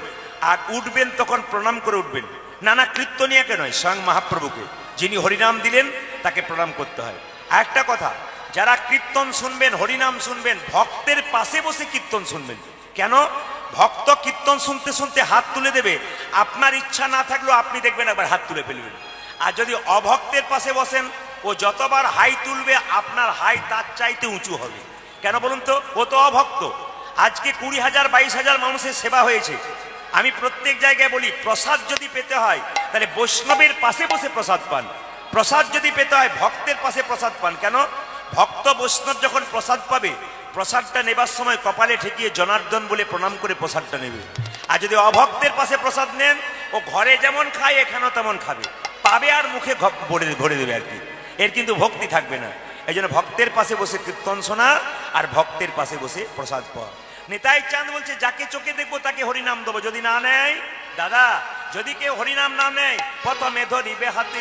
আর উঠবেন তখন প্রণাম করে উঠবেন। নানা কীর্তনিয়াকে নয়, স্বয়ং মহাপ্রভুকে, যিনি হরিনাম দিলেন তাকে প্রণাম করতে হয়। আর একটা কথা, যারা কীর্তন শুনবেন, হরিনাম শুনবেন, ভক্তের পাশে বসে কীর্তন শুনবেন। কেন? ভক্ত কীর্তন শুনতে শুনতে হাত তুলে দেবে, আপনার ইচ্ছা না থাকলেও আপনি দেখবেন একবার হাত তুলে ফেলবেন। আর যদি অভক্তের পাশে বসেন, ও যতবার হাই তুলবে আপনার হাই তার চাইতে উঁচু হবে। কেন বলুন তো? ও তো অভক্ত। আজকে 20,000 22,000 মানুষের সেবা হয়েছে। আমি প্রত্যেক জায়গায় বলি, প্রসাদ যদি পেতে হয় তাহলে বৈষ্ণবের পাশে বসে প্রসাদ পান। প্রসাদ যদি পেতে হয় ভক্তের পাশে প্রসাদ পান। কেন? ভক্ত বৈষ্ণব যখন প্রসাদ পাবে, প্রসাদটা নেবার সময় কপালে ঠেকিয়ে জনার্দন বলে প্রণাম করে প্রসাদটা নেবে। আর যদি অভক্তের পাশে প্রসাদ নেন, ও ঘরে যেমন খায় এখানেও তেমন খাবে, পাবে আর মুখে ভরে দেবে আর কি। এর কিন্তু ভক্তি থাকবে না। এই জন্য ভক্তের পাশে বসে কীর্তন শোনা আর ভক্তের পাশে বসে প্রসাদ পাওয়া। নিতাই চাঁদ বলছে, যাকে চোখে দেখবো তাকে হরিনাম দেবো, যদি না নেয় দাদা, যদি কেউ হরিনাম না নেয় প্রথমে ধরিবে হাতে,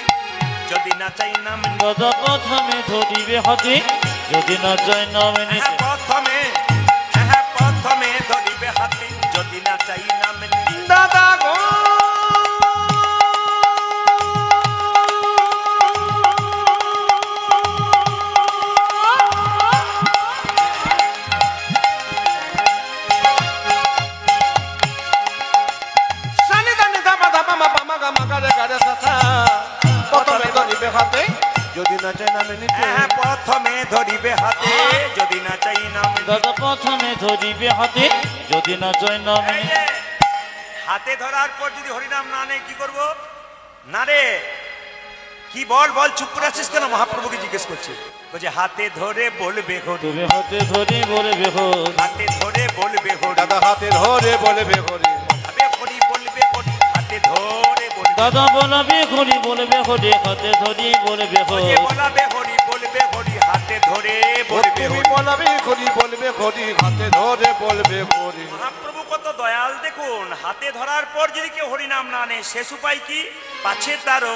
যদি না চাই নাম দাদা প্রথমে ধরিবে হাতে, যদি না চাই নাম নিতে। প্রথমে ধরিবে হাতে, যদি না চাই নাম নিতে। দাদা গো প্রথমে ধরিবে হাতে, যদি না চাই নামে নিতে। প্রথমে ধরিবে হাতে, যদি না চাই নাম নিতে। দাদা প্রথমে ধরিবে হাতে, যদি না চাই নাম এই নিতে। যে, হাতে ধরার পর যদি হরিনাম না নেই কি করব? না রে, কি বল বল, চুপ করে আছিস কেন? মহাপ্রভুকে জিজ্ঞেস করছে। বলছে হাতে ধরে বলবে হরি, তুমি হাতে ধরি বলবে হরি, হাতে ধরে বলবে হরি, দাদা হাতে ধরে বলবে হরি, হবে হরি বলবে হরি, হাতে ধরে বলবে। দাদা বলবে হরি বলবে হরি, হাতে ধরি বলবে হরি। বলাবে হরি বলবে হরি, হাতে ধরে বলবে তুমি হরি। বলবি হরি বলবে হরি, হাতে ধরে বলবে হরি। মহাপ্রভু কত দয়াল দেখুন। হাতে ধরার পর যদি কেউ হরিনাম না নেয়, শেষ উপায় কি? পাছে তারও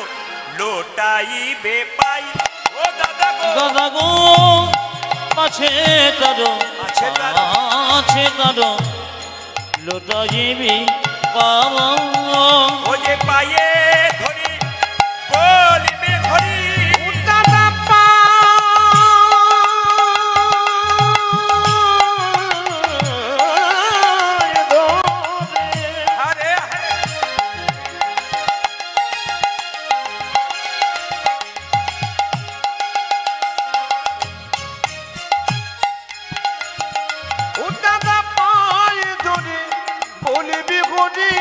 লোটাইবে পাই। ও দাদা গো, দাদা গো আছে তারো, আছে তারো, আছে তারো লোটাইবি পাওয়া। ও যে পায়ে ধরি বলিবে হরি, দাদা হরে হরে। দাদা পায়ে ধরে বলবি হরি,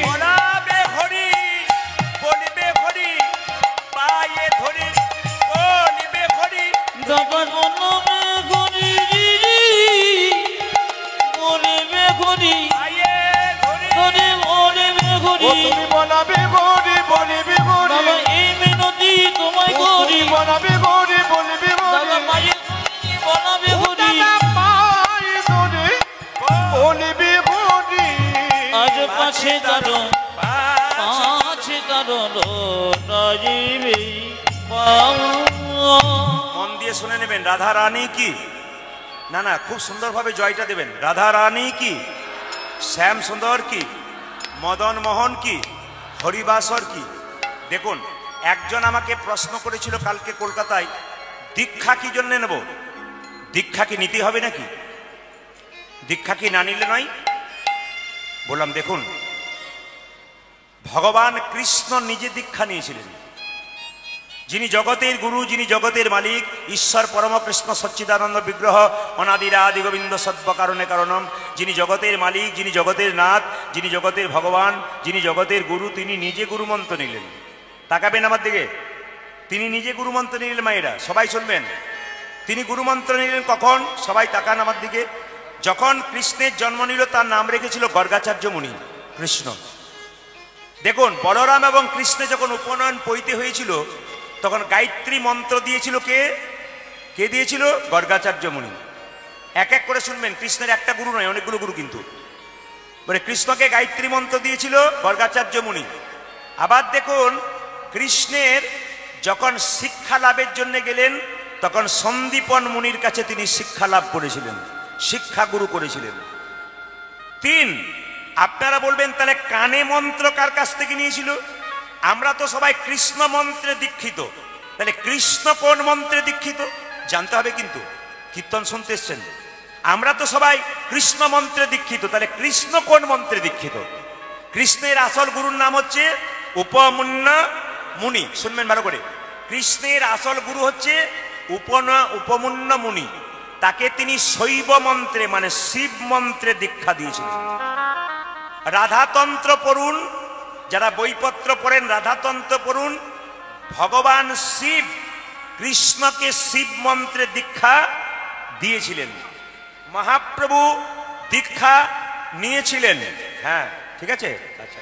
বলাবে হরি বলিবে হরি, পায়ে ধরি বলিবে হরি। দাদা বলবে হরি বলবে হরি, পায়ে ধরি ধরে বলবে ও হরি। তুমি বলবে হরি বলবি হরি, দাদা এই মিনতি তোমায় ও করি, তুমি বলবে হরি বলবি দাদা হরি, পায়ে ধরি বলবে হরি। দাদা পায়ে ধরে বলবি হরি। আজ পাছে তারো, আছে তারো লোটাইবি পাওয়া। মন দিয়ে শুনে নেবেন। রাধা রানী কি? না না, খুব সুন্দরভাবে জয়টা দেবেন। রাধা রানী কি? শ্যাম সুন্দর কি? মদন মোহন কি? হরিবাসর কি? দেখুন, একজন আমাকে প্রশ্ন করেছিল কালকে কলকাতায়, দীক্ষা কি জন্য নেব? দীক্ষা কি নিতে হবে নাকি? দীক্ষা কি না নিলে নয়? বললাম দেখুন, ভগবান কৃষ্ণ নিজে দীক্ষা নিয়েছিলেন। যিনি জগতের গুরু, যিনি জগতের মালিক, ঈশ্বর পরম কৃষ্ণ সচ্চিদানন্দ বিগ্রহ, অনাদির আদি গোবিন্দ সর্ব কারণে কারণম, যিনি জগতের মালিক, যিনি জগতের নাথ, যিনি জগতের ভগবান, যিনি জগতের গুরু, তিনি নিজে গুরুমন্ত্র নিলেন। তাকাবেন আমার দিকে, তিনি নিজে গুরুমন্ত্র নিলেন। মায়েরা সবাই শুনবেন, তিনি গুরুমন্ত্র নিলেন কখন? সবাই তাকান আমার দিকে। যখন কৃষ্ণের জন্ম নিল তার নাম রেখেছিল গর্গাচার্য মুনি, কৃষ্ণ। দেখুন, বলরাম এবং কৃষ্ণে যখন উপনয়ন পৈতে হয়েছিল তখন গায়ত্রী মন্ত্র দিয়েছিল কে? কে দিয়েছিল? গর্গাচার্য মুনি। এক এক করে শুনবেন, কৃষ্ণের একটা গুরু নয়, অনেকগুলো গুরু কিন্তু। বলে কৃষ্ণকে গায়ত্রী মন্ত্র দিয়েছিল গর্গাচার্য মুনি। আবার দেখুন, কৃষ্ণের যখন শিক্ষা লাভের জন্য গেলেন তখন সন্দীপন মুনির কাছে তিনি শিক্ষা লাভ করেছিলেন, শিক্ষা গুরু করেছিলেন। 3, আপনারা বলবেন তাহলে কানে মন্ত্র কার কাছ থেকে নিয়েছিল? আমরা তো সবাই কৃষ্ণ মন্ত্রে দীক্ষিত, তাহলে কৃষ্ণ কোন মন্ত্রে দীক্ষিত জানতে হবে। কিন্তু কীর্তন শুনতে এসছেন, আমরা তো সবাই কৃষ্ণ মন্ত্রে দীক্ষিত, তাহলে কৃষ্ণ কোন মন্ত্রে দীক্ষিত? কৃষ্ণের আসল গুরুর নাম হচ্ছে উপমন্য মুনি। শুনবেন ভালো করে, কৃষ্ণের আসল গুরু হচ্ছে উপমন্য মুনি। তাকে তিনি শৈব মন্ত্রে মানে শিব মন্ত্রে দীক্ষা দিয়েছিলেন। রাধাতন্ত্র পড়ুন, যারা বইপত্র পড়েন রাধাতন্ত্র পড়ুন, ভগবান শিব কৃষ্ণকে শিব মন্ত্রে দীক্ষা দিয়েছিলেন। মহাপ্রভু দীক্ষা নিয়েছিলেন। হ্যাঁ ঠিক আছে, আচ্ছা।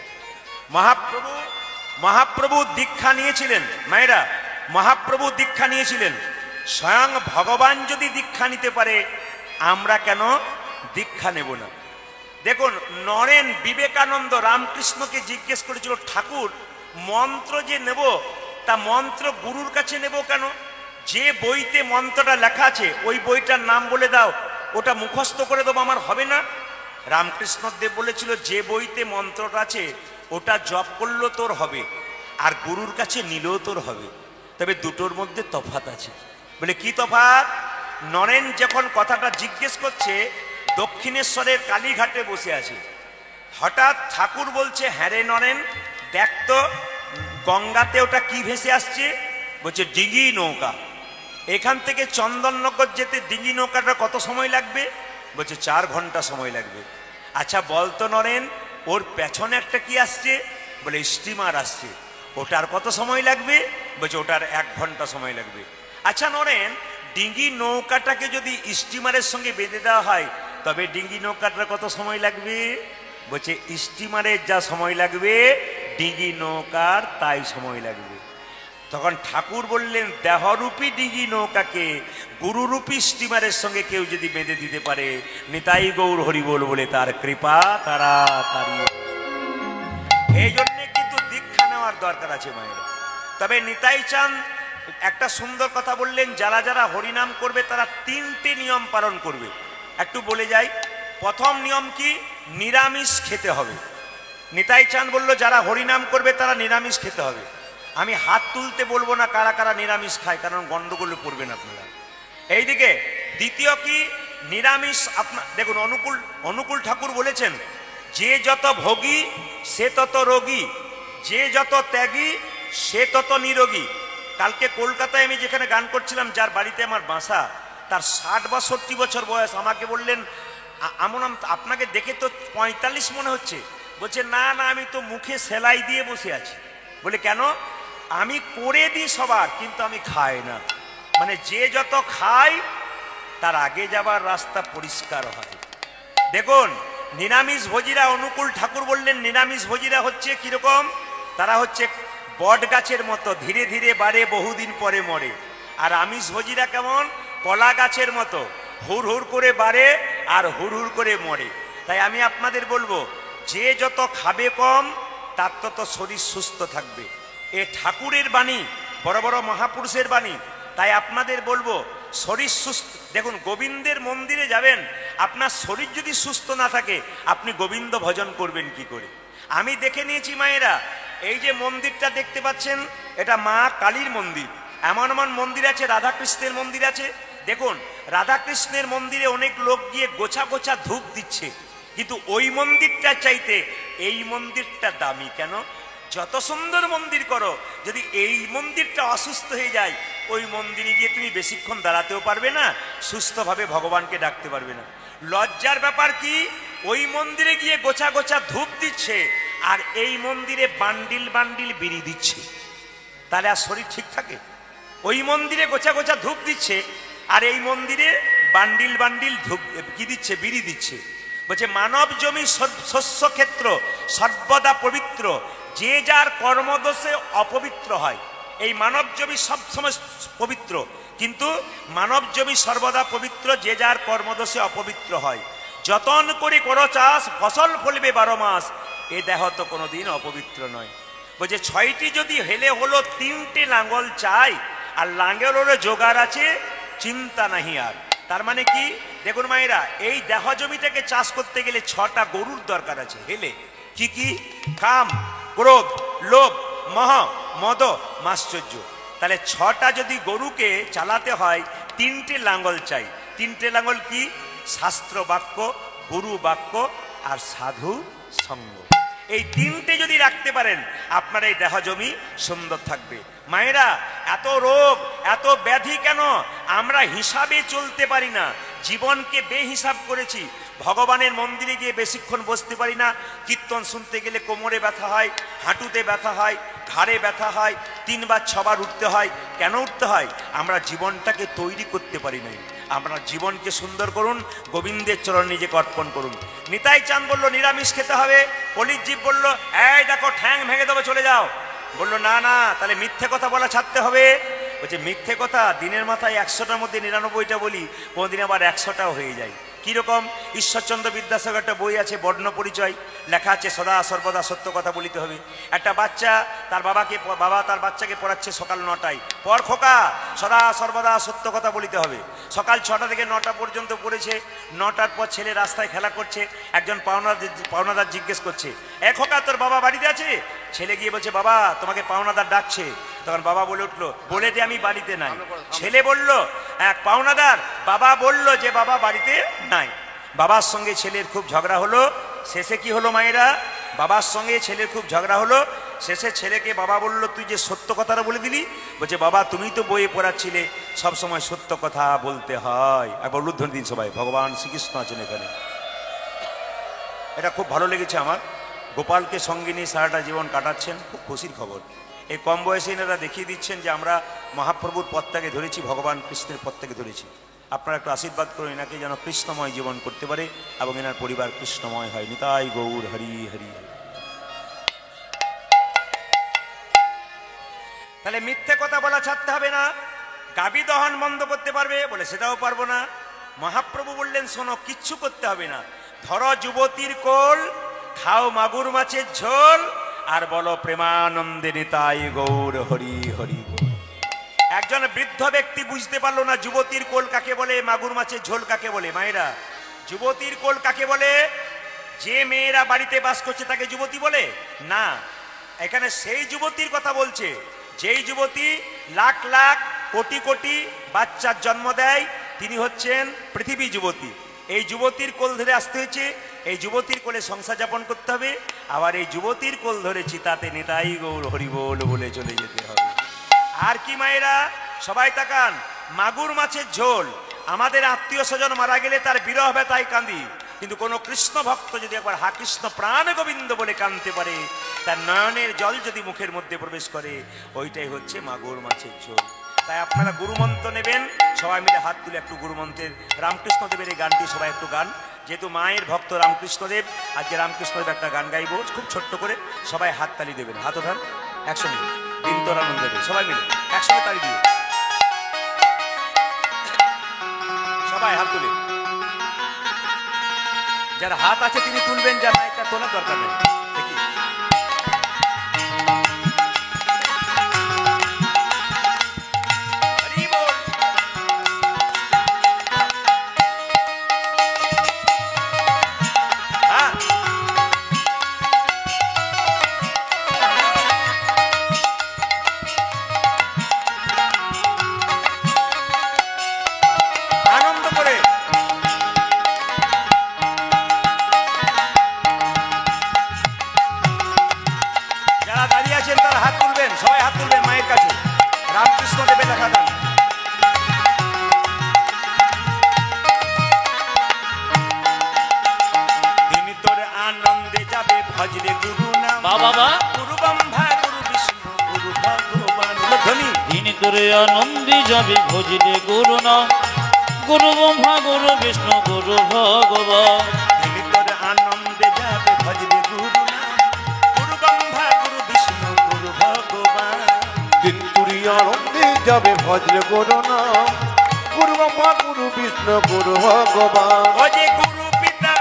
মহাপ্রভু দীক্ষা নিয়েছিলেন। মায়েরা, মহাপ্রভু দীক্ষা নিয়েছিলেন। স্বয়ং ভগবান যদি দীক্ষা নিতে পারে, আমরা কেন দীক্ষা নেব না? দেখুন, নরেন বিবেকানন্দ রামকৃষ্ণকে জিজ্ঞেস করেছিল, ঠাকুর মন্ত্র যে নেব তা মন্ত্র গুরুর কাছে নেব কেন? যে বইতে মন্ত্রটা লেখা আছে ওই বইটার নাম বলে দাও, ওটা মুখস্থ করে দেবো, আমার হবে না? রামকৃষ্ণ দেব বলেছিল, যে বইতে মন্ত্রটা আছে ওটা জপ করলেও তোর হবে, আর গুরুর কাছে নিলেও তোর হবে, তবে দুটোর মধ্যে তফাৎ আছে। বলে কি তফাৎ? নরেন যখন কথাটা জিজ্ঞেস করছে, দক্ষিণেশ্বরের কালীঘাটে বসে আছে, হঠাৎ ঠাকুর বলছে, হ্যাঁ রে নরেন, দেখ তো গঙ্গাতে ওটা কি ভেসে আসছে? বলছে ডিঙি নৌকা। এখান থেকে চন্দননগর যেতে ডিঙি নৌকাটা কত সময় লাগবে? বলছে 4 ঘন্টা সময় লাগবে। আচ্ছা বলতো নরেন, ওর পেছনে একটা কি আসছে? বলে স্টিমার আসছে, ওটার কত সময় লাগবে? বলছে ওটার 1 ঘন্টা সময় লাগবে। আচ্ছা নরেন, ডিঙি নৌকাটাকে যদি স্টিমারের সঙ্গে বেঁধে দেওয়া হয় তবে ডিঙি নৌকাটার কত সময় লাগবে? বলছে স্টিমারের যা সময় লাগবে ডিঙি নৌকার তাই সময় লাগবে। তখন ঠাকুর বললেন, দেহরূপী ডিঙি নৌকাকে গুরুরূপী স্টিমারের সঙ্গে কেউ যদি বেঁধে দিতে পারে, নিতাই গৌর হরিবোল বলে তার কৃপা তাড়াতাড়ি। এই জন্যে কিন্তু দীক্ষা নেওয়ার দরকার আছে মায়ের। তবে নিতাই চাঁদ একটা সুন্দর কথা বললেন, যারা যারা হরিনাম করবে তারা 3টে নিয়ম পালন করবে। একটু বলে যাই। প্রথম নিয়ম কি? নিরামিষ খেতে হবে। নিতাই চাঁদ বলল, যারা হরিনাম করবে তারা নিরামিষ খেতে হবে। আমি হাত তুলতে বলবো না কারা কারা নিরামিষ খায়, কারণ গন্ডগোলে পড়বেন আপনারা। এইদিকে দ্বিতীয় কি? নিরামিষ। দেখুন, অনুকূল ঠাকুর বলেছেন, যে যত ভোগী সে তত রোগী, যে যত ত্যাগী সে তত নিরোগী। কালকে কলকাতায় আমি যেখানে গান করছিলাম, যার বাড়িতে আমার বাসা, তার 60 বা 70 বছর বয়স। আমাকে বললেন, আপনাকে দেখে তো 45 মনে হচ্ছে। বলছে না না, আমি তো মুখে সেলাই দিয়ে বসে আছি। বলে কেন? আমি করে দিই সবার, কিন্তু আমি খাই না। মানে যে যত খায় তার আগে যাবার রাস্তা পরিষ্কার হয়। দেখুন, নিরামিষ ভোজীরা, অনুকূল ঠাকুর বললেন নিরামিষ ভোজীরা হচ্ছে কিরকম? তারা হচ্ছে বট গাছের মতো, ধীরে ধীরে বাড়ে, বহুদিন পরে মরে। আর আমিষ ভোজীরা কেমন? কলা গাছের মতো, হুড় হুড় করে বাড়ে আর হুড় হুড় করে মরে। তাই আমি আপনাদের বলবো, যে যত খাবে কম তার তত শরীর সুস্থ থাকবে। এ ঠাকুরের বাণী, বড় বড় মহাপুরুষের বাণী। তাই আপনাদের বলবো, শরীর সুস্থ। দেখুন, গোবিন্দের মন্দিরে যাবেন, আপনার শরীর যদি সুস্থ না থাকে আপনি গোবিন্দ ভজন করবেন কি করে? আমি দেখে নিয়েছি মায়েরা, এই যে মন্দিরটা দেখতে পাচ্ছেন, এটা মা কালীর মন্দির। এমন এমন মন্দির আছে, রাধাকৃষ্ণের মন্দির আছে। দেখুন, রাধাকৃষ্ণের মন্দিরে অনেক লোক গিয়ে গোছা গোছা ধূপ দিচ্ছে, কিন্তু ওই মন্দিরটা চাইতে এই মন্দিরটা দামি কেন? যত সুন্দর মন্দির করো, যদি এই মন্দিরটা অসুস্থ হয়ে যায়, ওই মন্দিরে গিয়ে তুমি বেশিক্ষণ দাঁড়াতেও পারবে না, সুস্থভাবে ভগবানকে ডাকতে পারবে না। লজ্জার ব্যাপার কি? ওই মন্দিরে গিয়ে গোছা গোছা ধূপ দিচ্ছে, আর এই মন্দিরে বান্ডিল বান্ডিল বিড়ি দিচ্ছে, তাহলে আর শরীর ঠিক থাকে? ওই মন্দিরে গোছা গোছা ধূপ দিচ্ছে, আর এই মন্দিরে বান্ডিল বান্ডিল কি দিচ্ছে, বিড়ি দিচ্ছে। বলছে মানব জমি শস্য ক্ষেত্র সর্বদা পবিত্র, যে যার কর্মদোষে অপবিত্র হয়। এই মানব জমি সবসময় পবিত্র, কিন্তু মানব জমি সর্বদা পবিত্র, যে যার কর্মদোষে অপবিত্র হয়। যতন করে করো চাষ, ফসল ফলবে 12 মাস, এ দেহ তো কোনোদিন অপবিত্র নয়। বলছে 6টি যদি হেলে হলো 3টে লাঙ্গল চাই, আর লাঙ্গলেরও জোগাড় আছে, চিন্তা নাহি আর। তার মানে কি, দেখুন মায়েরা, এই দেহ জমিটাকে চাষ করতে গেলে 6টা গরুর দরকার আছে হেলে। কি কি? কাম, ক্রোধ, লোভ, মোহ, মদ, মাশ্চর্য। তাহলে 6টা যদি গরুকে চালাতে হয়, 3টে লাঙ্গল চাই। 3টে লাঙ্গল কি? শাস্ত্র বাক্য, গুরু বাক্য আর সাধু সঙ্গ। এই 3টে যদি রাখতে পারেন, আপনার এই দেহ জমি সুন্দর থাকবে। মায়েরা, এত রোগ, এত ব্যাধি কেন? আমরা হিসাবে চলতে পারি না, জীবনকে বেহিসাব করেছি। ভগবানের মন্দিরে গিয়ে বেশিক্ষণ বসতে পারি না, কীর্তন শুনতে গেলে কোমরে ব্যথা হয়, হাঁটুতে ব্যথা হয়, ঘাড়ে ব্যথা হয়, 3 বার 6 বার উঠতে হয়। কেন উঠতে হয়? আমরা জীবনটাকে তৈরি করতে পারি নাই। আমরা জীবনকে সুন্দর করুন, গোবিন্দের চরণে নিজেকে অর্পণ করুন। নিতাই চাঁদ বলল নিরামিষ খেতে হবে, কলির জীব বলল এই দেখো ঠ্যাং ভেঙে দেবো, চলে যাও। বলল না না, তাহলে মিথ্যে কথা বলা ছাড়তে হবে। বলছে মিথ্যে কথা দিনের মাথায় 100টার মধ্যে 99টা বলি, কোনোদিন আবার 100টাও হয়ে যায়। কীরকম? ঈশ্বরচন্দ্র বিদ্যাসাগর একটা বই আছে, বর্ণ পরিচয়, লেখা আছে সদা সর্বদা সত্য কথা বলিতে হবে। একটা বাচ্চা বাবা তার বাচ্চাকে পড়াচ্ছে সকাল 9টায়, পর খোকা, সদা সর্বদা সত্য কথা বলিতে হবে। সকাল 6টা থেকে 9টা পর্যন্ত পড়েছে। 9টার পর ছেলে রাস্তায় খেলা করছে, একজন পাওনাদার জিজ্ঞেস করছে, এ খোকা তোর বাবা বাড়িতে আছে? ছেলে গিয়ে বলছে বাবা তোমাকে পাওনাদার ডাকছে। তখন বাবা বলে উঠলো, বলে যে আমি বাড়িতে নাই। ছেলে বলল, এক পাওনাদার বাবা বলল যে বাবা বাড়িতে নাই। বাবার সঙ্গে ছেলের খুব ঝগড়া হলো। শেষে কি হলো মায়েরা? বাবার সঙ্গে ছেলের খুব ঝগড়া হলো। শেষে ছেলেকে বাবা বলল, তুই যে সত্য কথাটা বলে দিলি। বলছে বাবা তুমি তো বইয়ে পড়াচ্ছিলে সবসময় সত্য কথা বলতে হয়। একবার উল্লুধ্বনি দিন সবাই, ভগবান শ্রীকৃষ্ণ আছেন এখানে। এটা খুব ভালো লেগেছে আমার। গোপালকে সঙ্গে নিয়ে সারাটা জীবন কাটাচ্ছেন, খুব খুশির খবর। এই কম বয়সে এনারা দেখিয়ে দিচ্ছেন যে আমরা মহাপ্রভুর পথটাকে ধরেছি, ভগবান কৃষ্ণের পথটাকে ধরেছি। আপনারা একটু আশীর্বাদ করুন এনাকে, যেন কৃষ্ণময় জীবন করতে পারে এবং এনার পরিবার কৃষ্ণময় হয়। নিতাই গৌর হরি হরি। তাহলে মিথ্যে কথা বলা ছাড়তে হবে না। গাবি দহন বন্ধ করতে পারবে? বলে সেটাও পারবো না। মহাপ্রভু বললেন শোনো, কিচ্ছু করতে হবে না, ধরো যুবতীর কোল, খাও মাগুর মাছের ঝোল, আর বলো প্রেমানন্দে নিতাই গৌর হরি হরি। একজন বৃদ্ধ ব্যক্তি বুঝতে পারলো না যুবতীর কোল কাকে বলে, মাগুর মাছের ঝোল কাকে বলে। মায়েরা, যুবতীর কোল কাকে বলে? যে মেয়েরা বাড়িতে বাস করছে তাকে যুবতী বলে না। এখানে সেই যুবতীর কথা বলছে, যেই যুবতী লাখ লাখ কোটি কোটি বাচ্চার জন্ম দেয়, তিনি হচ্ছেন পৃথিবী যুবতী। এই যুবতীর কোল ধরে আসতে হয়েছে, এই যুবতীর কোলে সংসার যাপন করতে হবে, আবার এই যুবতীর কোল ধরেছি তাতে নিতাই গৌর হরিবোল বলে চলে যেতে হবে। আর কি মায়েরা, সবাই তাকান, মাগুর মাছের ঝোল। আমাদের আত্মীয় স্বজন মারা গেলে তার বিরহ ব্যথায় কাঁদি, কিন্তু কোন কৃষ্ণ ভক্ত যদি একবার হা কৃষ্ণ প্রাণ গোবিন্দ বলে কাঁদতে পারে, তার নয়নের জল যদি মুখের মধ্যে প্রবেশ করে, ওইটাই হচ্ছে মাগুর মাছের ঝোল। তাই আপনারা গুরুমন্ত্র নেবেন, সবাই মিলে হাত তুলে একটু গুরুমন্ত্রের রামকৃষ্ণদেবের এই গানটি সবাই একটু গান। যেহেতু মায়ের ভক্ত রামকৃষ্ণদেব, আজকে রামকৃষ্ণদেব একটা গান গাইব খুব ছোট্ট করে, সবাই হাত তালি দেবেন, হাত ওঠান একসঙ্গে, দিনতরানন্দ দেবে, সবাই মিলে একসঙ্গে তালি দিয়ে সবাই হাত তুলে। যার হাত আছে তিনি তুলবেন, যার মাইকটা তোলার দরকার নেই। দেখি আনন্দে যাবে ভজলে গুরু নাম। গুরু ব্রহ্মা গুরু বিষ্ণু গুরু ভগবান। দিন তোর আনন্দে যাবে ভজরে গুরু নাম, গুরু ব্রহ্মা গুরু বিষ্ণু গুরু ভগবান। দিন তুরি আনন্দে যাবে ভজরে গুরু নাম, গুরু ব্রহ্মা গুরু বিষ্ণু গুরু ভগবান। ও যে গুরু পিতা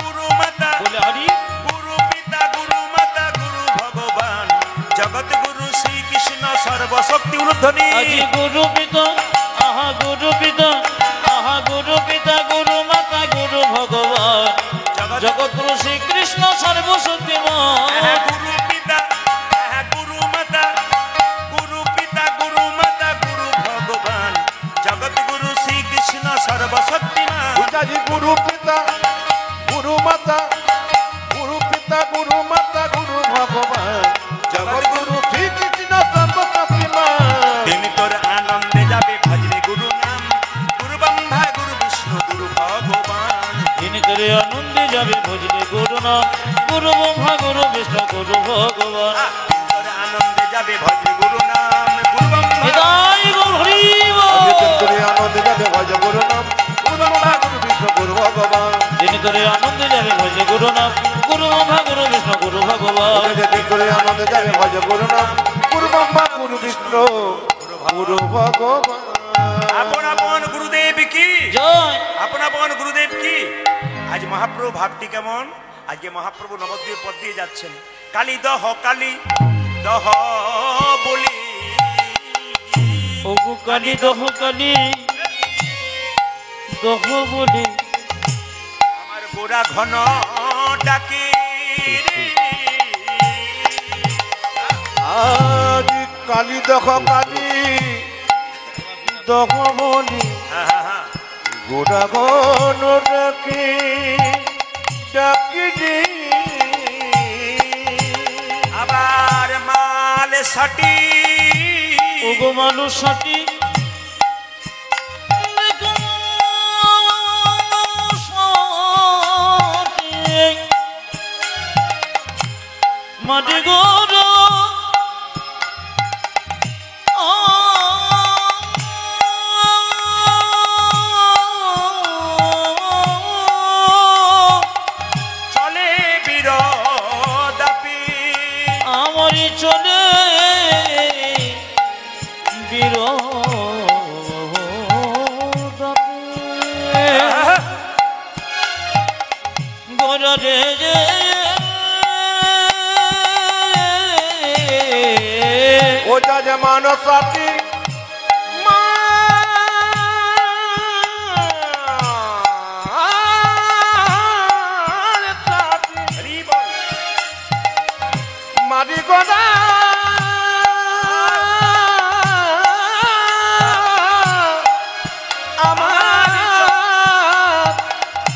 গুরু মাতা, বলে হরি গুরু পিতা গুরু মাতা গুরু ভগবান, জগৎ গুরু শ্রীকৃষ্ণ সর্বশক্তি ঊর্ধ্বনি। আজি গুরু পিতা আহা গুরু পিতা আহা গুরু পিতা গুরু মাতা গুরু ভগবান, জগৎ গুরু শ্রীকৃষ্ণ সর্বশক্তিমান। গুরু পিতা গুরু মাতা, গুরু পিতা গুরু মাতা গুরু ভগবান, জগৎ গুরু শ্রীকৃষ্ণ সর্বশক্তিমান। পিতাজি গুরু পিতা গুরু মাতা, গুরু পিতা গুরু মাতা গুরু ভগবান, জগৎ গুরু শ্রীকৃষ্ণ সর্বশক্তিমান। দিন তোর আনন্দে যাবে ভজরে গুরু নাম, গুরু ব্রহ্মা গুরু বিষ্ণু গুরু ভগবান। দিন করে আনন্দে যাবে ভজলে গুরু নাম, গুরু ব্রহ্মা গুরু বিষ্ণু গুরু ভগবান। দিন তোর আনন্দে যাবে ভজরে গুরু নাম, গুরু ব্রহ্মা হৃদয় গৌর হরি বল। দিন তুরি আনন্দে যাবে ভজ গুরু নাম, গুরু ব্রহ্মা গুরু বিষ্ণু গুরু ভগবান। দিন করে আনন্দে যাবে ভজলে গুরু নাম, গুরু ব্রহ্মা গুরু বিষ্ণু গুরু ভগবান। দিন তুরি আনন্দে যাবে ভজ গুরু নাম, গুরু ব্রহ্মা গুরু বিষ্ণু গুরু ভগবান। আপন আপন গুরুদেব কি, জয় আপন আপন গুরুদেব কি। আজ মহাপ্রভু ভাবটি কেমন, আজকে মহাপ্রভু নবদ্বীপের পথ দিয়ে যাচ্ছেন। কালী দহ কালী দহ বলি, ওগো কালী দহ কালী দহ বলি, আমার গোরা ঘন ডাকে রে। আজ কালী দখ কালী দখ বলি, হ্যাঁ, হ্যাঁ, হ্যাঁ। গোড়া গণ ডাকি ডাকি রে। আবার মাল সাটি ওগো মানুষ সাথী মাটি গৌর চলে বিরদাপি, আমারই চলে বীর গরে ওটা যে মানব সাথী হরি বল। মারি গোদা আমার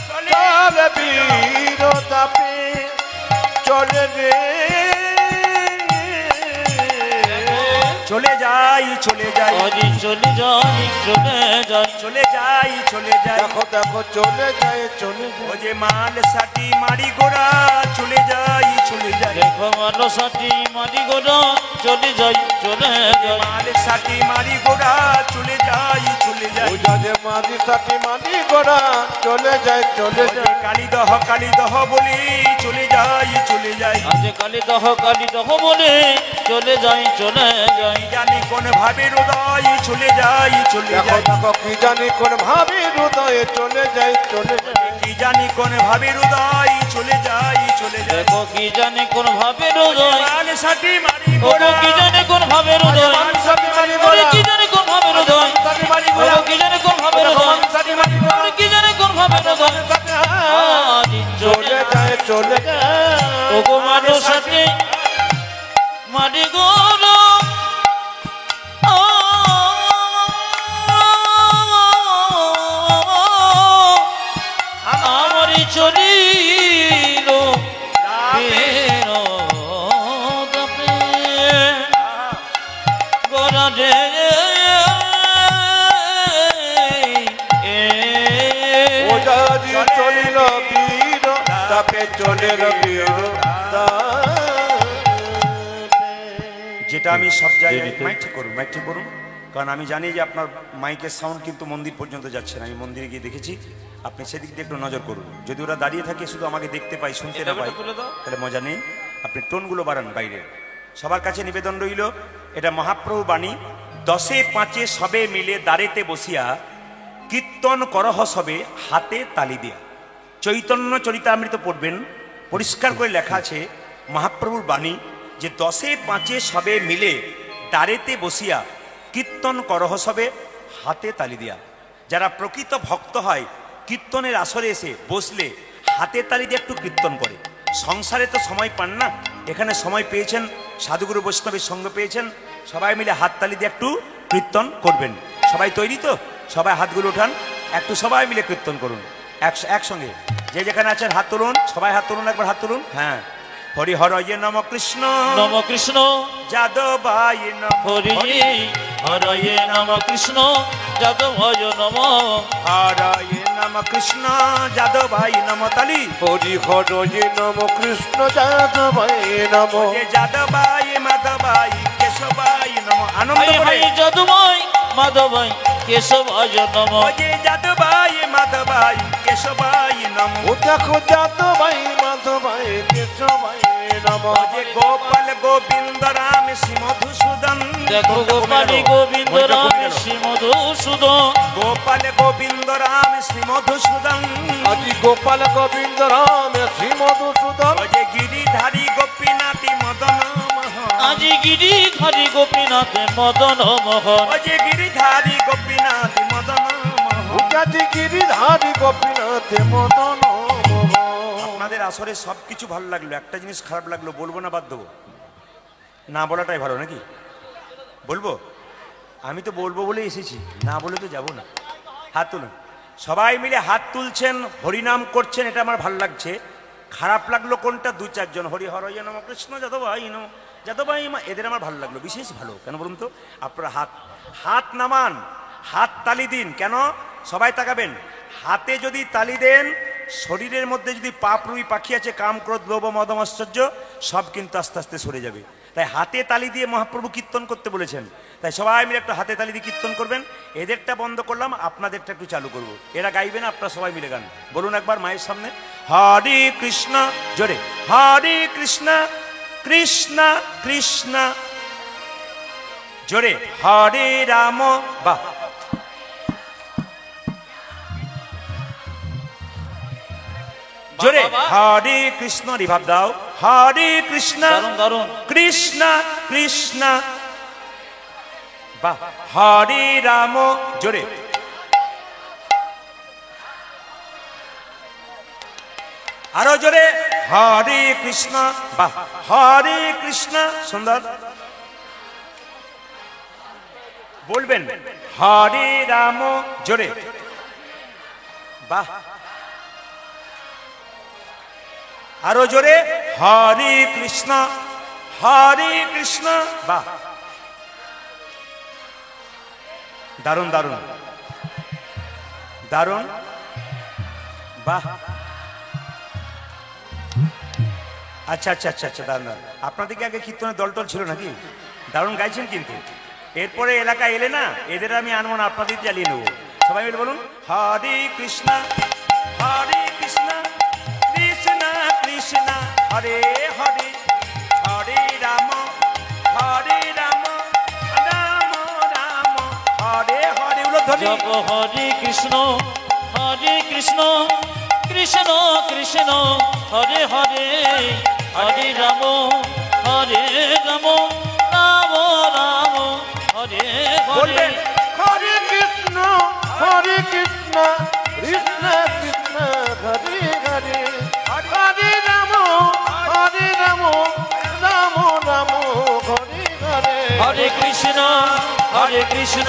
চলে চলে বীরতাপে চলে রে। চলে যাই চলে যাই আজি চলে যাই চলে যাই চলে যাই চলে যাই। দেখো দেখো চলে যায় চলে ও যায়। যে মাল সাটি মারি গোড়া চলে যাই চলে যাই। দেখো মালো সাথী মাটি গোড়া চলে যাই চলে যাই। মাল সাটি মারি গোড়া চলে যাই চলে যাই। ওটা যে মারি সাথী মারি গোড়া চলে যায় চলে ও যে যায়। কালী দহ বলি চলে যাই চলে যাই। আজ কালী দহ বলে চলে যাই চলে যাই। কি জানি কোন ভাবে হৃদয় চলে যাই চলে দেখো যাই। দেখো কি জানি কোন ভাবে হৃদয়ে চলে যায় চলে যায়। কি জানি কোন ভাবে হৃদয় চলে যাই চলে যাই। দেখো কি জানে কোন ভাবে হৃদয়, মাল সাটি মারি ওগো গোড়া কি জানে কোন ভাবে হৃদয়, মাল সাথী মারি ওরে গোড়া, কি জানে কোন ভাবে হৃদয়, সাথী মারি ওগো গোড়া, কি জানে কোন ভাবে হৃদয়, সাথী মারি গোড়া, ওরে কি জানে কোন ভাবে হৃদয়। আজ চলে যায় চলে যায়। ওগো মানুষ সাথে মাটি গোল আমারই চলিল বেরোদপে গরাডে ওটা যে চলিল বীর তাপে চলে বীর যেটা আমি সব জায়গায় মাইক ঠিক করুন কারণ আমি জানি যে আপনার মাইকের সাউন্ড কিন্তু মন্দির পর্যন্ত যাচ্ছে না। আমি মন্দিরে গিয়ে দেখেছি, আপনি সেদিক দিয়ে একটু নজর করুন। যদি ওরা দাঁড়িয়ে থাকে শুধু আমাকে দেখতে পাই, শুনতে না পাই, তাহলে মজা নেই। আপনি টোনগুলো বাড়ান বাইরে। সবার কাছে নিবেদন রইল, এটা মহাপ্রভু বাণী। 10-5 সবে মিলে দাঁড়েতে বসিয়া কীর্তন করহ সবে হাতে তালি দিয়া। চৈতন্য চরিতামৃত পড়বেন, পরিষ্কার করে লেখা আছে মহাপ্রভুর বাণী যে 10-5 সবে মিলে দাঁড়েতে বসিয়া কীর্তন করহ সবে হাতে তালি দিয়া। যারা প্রকৃত ভক্ত হয় কীর্তনের আসরে এসে বসলে হাতে তালি দিয়ে একটু কীর্তন করে। সংসারে তো সময় পান না, এখানে সময় পেয়েছেন, সাধুগুরু বৈষ্ণবের সঙ্গ পেয়েছেন, সবাই মিলে হাত তালি দিয়ে একটু কীর্তন করবেন। সবাই তৈরি তো? সবাই হাতগুলো উঠান, একটু সবাই মিলে কীর্তন করুন একসঙ্গে। যে যেখানে আছেন হাত তুলুন, সবাই হাত তুলুন, একবার হাত তুলুন। হ্যাঁ, হরি হরয়ে নম কৃষ্ণ নম কৃষ্ণ যাদবায় নম। হরি হরয়ে নম কৃষ্ণ যাদবায় নম। হরয়ে নম কৃষ্ণ যাদবায় নম। তালি। হরি হরয়ে নম কৃষ্ণ যাদবায় নম। যে যাদবায় মাধবায় কেশবায় নম। আনন্দ হাই করে। হাই যাদবায় মাধবায় কেশবায় নম। যে যাদবায় মাধবায় কেশবায় নম। ও দেখো যাদবায় মাধবায় কেশবায় নম। যে গোপাল গোবিন্দ রাম শ্রী মধুসূদন। দেখো গোপালী গোবিন্দ রাম শ্রী মধুসূদন। গোপাল গোবিন্দ রাম শ্রী মধুসূদন। আজি গোপাল গোবিন্দ রাম শ্রী মধুসূদন। যে গিরিধারী গোপীনাথী মদন মোহন। আজি গিরিধারী গোপীনাথ মদন মোহন। যে গিরিধারী গোপীনাথী মদন মোহন। আজি গিরিধারী গোপীনাথ মদন মোহন। আপনাদের আসরে সবকিছু ভালো লাগলো, একটা জিনিস খারাপ লাগলো, বলবো না বাদ দেবো? না বলাটাই ভালো নাকি? বলবো? আমি তো বলবো বলে এসেছি, না বলে তো যাবো না। হাত তুলুন, সবাই মিলে হাত তুলছেন, হরিনাম করছেন, এটা আমার ভালো লাগছে। খারাপ লাগলো কোনটা? 2-4 জন হরি হরয়ে নম কৃষ্ণ যাদবায় নম যাদবায় মা, এদের আমার ভালো লাগলো, বিশেষ ভালো। কেন বলুন তো? আপনারা হাত নামান, হাত তালি দিন। কেন? সবাই তাকাবেন। হাতে যদি তালি দেন, শরীরের মধ্যে যদি পাপরুই পাখি আছে, কাম ক্রোধ লোভ মদ মাশ্চর্য, সব কিন্তু আস্তে আস্তে সরে যাবে। তাই হাতে তালি দিয়ে মহাপ্রভু কীর্তন করতে বলেছেন। তাই সবাই মিলে একটু হাতে তালি দিয়ে কীর্তন করবেন। এদেরটা বন্ধ করলাম, আপনাদেরটা একটু চালু করব। এরা গাইবে না, আপনারা সবাই মিলে গান। বলুন একবার মায়ের সামনে, হরে কৃষ্ণ, জোরে হরে কৃষ্ণ কৃষ্ণ কৃষ্ণ, জোরে হরে রাম। বাহ, জোরে হরে কৃষ্ণ, রিভাব দাও। হরে কৃষ্ণ দারুণ দারুণ। কৃষ্ণ কৃষ্ণ, বাহ, হরে রাম, জোরে আরো জোরে হরে কৃষ্ণ, বাহ, হরে কৃষ্ণ, সুন্দর বলবেন। হরে রাম, জোরে, বাহ, আরো জোরে হরে কৃষ্ণ বাহ, দারুণ দারুণ দারুণ, বাহ। আচ্ছা আচ্ছা আচ্ছা আচ্ছা, দারুণ দারুণ। আপনাদেরকে আগে কীর্তনের দল ছিল নাকি? দারুণ গাইছেন কিন্তু। এরপরে এলাকায় এলে না, এদের আমি আনবো না, আপনাদের চালিয়ে নেবো। সবাই মিলে বলুন হরে কৃষ্ণ কৃষ্ণ কৃষ্ণ হরে হরে, হরে রাম রাম রাম হরে হরে। জপ হরে কৃষ্ণ কৃষ্ণ কৃষ্ণ হরে হরে, হরে রাম রাম রাম রাম হরে হরে। হরে কৃষ্ণ কৃষ্ণ কৃষ্ণ হরে হরে, হরে রাম রাম রাম হরে হরে। হরে কৃষ্ণ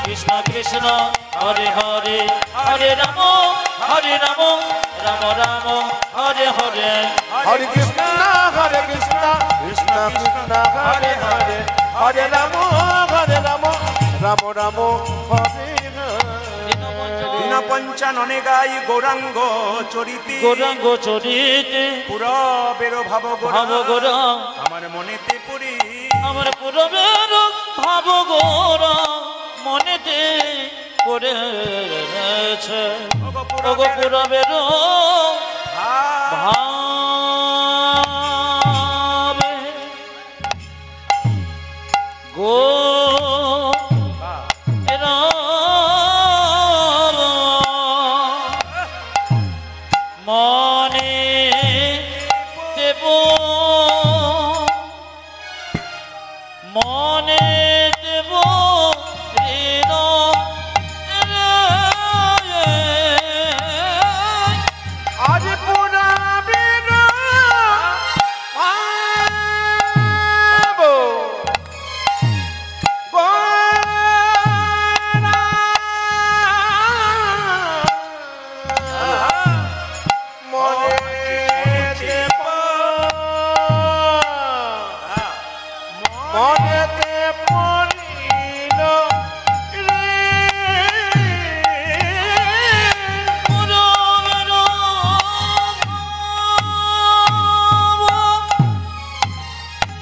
কৃষ্ণ কৃষ্ণ হরে হরে, হরে রাম রাম রাম হরে হরে। হরে কৃষ্ণ কৃষ্ণ কৃষ্ণ হরে হরে, হরে রাম রাম রাম হরে হরে। দীনপঞ্চাননে গাই গৌরাঙ্গ চরিতে, গৌরাঙ্গ চরিতে পুরবের ভাব ভাব গোরা, আমার মনেতে পুরি, আমার পুরবের ভাব গোরা। মনেতে পড়েছে ওগো পুরবের ভাবে গো মনে দেব মনে দেব ঋণ আজ পুরাবের ভাবো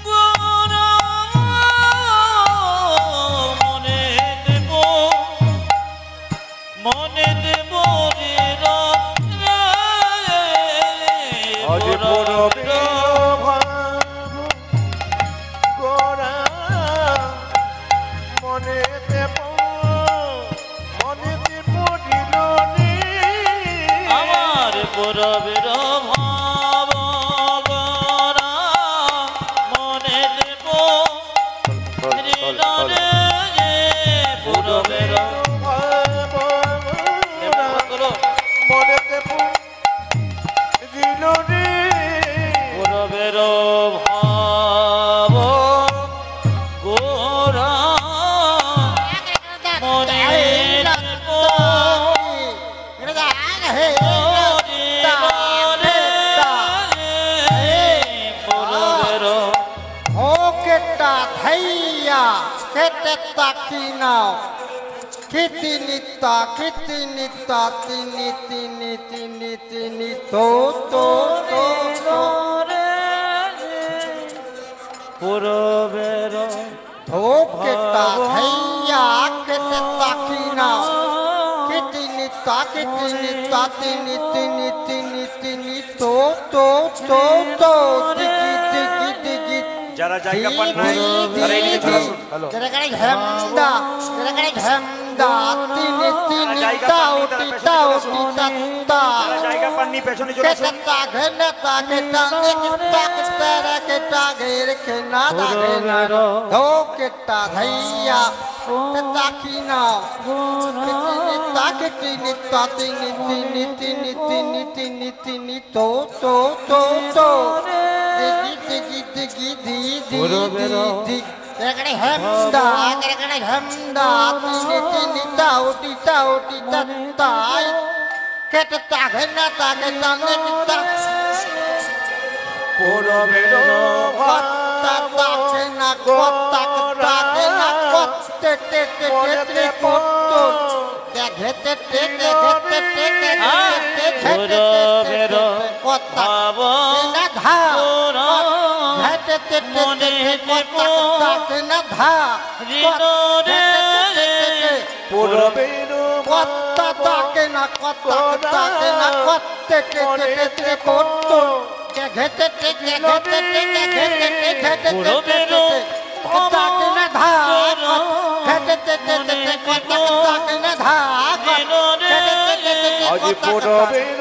গোরা মনে দেব মনেতে পড়িল রে মনে দেব আজ পুরবের ভাবো গোরা মনেতে পড়িল রে আমার পুরবের ভাব গরা মনে দেব পুরবের মনেতে পড়িল রে পুরবের ভাব গোরা মনে দেব পুরবের কেটা থাইয়া কেটে তাকি নাও কিতি নিতা তিনি তিনি তিনি তিনি তো তো তো তো পুরবের কেটা থাইয়া কেটে তাকি নাও কিতি নিতা তিনি তিনি তিনি তিনি তো তো তো তো দিগি দিগি দিগি যারা জায়গা পান নাই তারা এদিকে চলে আসুন। হ্যালো, যারা জায়গা পাননি পেছনে চলে আসুন। পুরবের পুরবের আজ পুরবের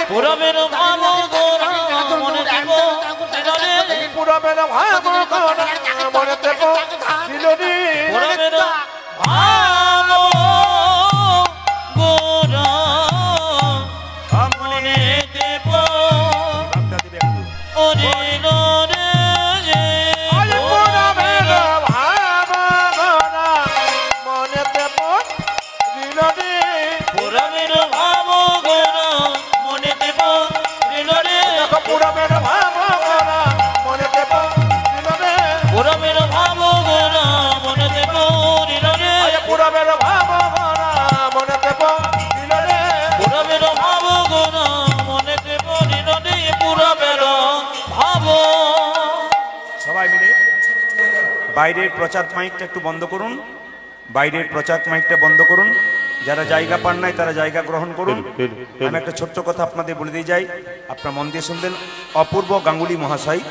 পুরবের পুরবের ভাব মনেতে পড়িল রে পুরবের ভাব গোরা মনে দেব ওরে রে আজ পুরবের ভাব মনেতে পড়িল রে পুরবের বাইরের প্রচার মাইকটা একটু বন্ধ করুন, বাইরের প্রচার মাইকটা বন্ধ করুন। যারা জায়গা পান নাই তারা জায়গা গ্রহণ করুন। আমি একটা ছোট্ট কথা আপনাদের বলে দিয়ে যাই, আপনারা মন দিয়ে শুনবেন। অপূর্ব গাঙ্গুলি মহাশয়,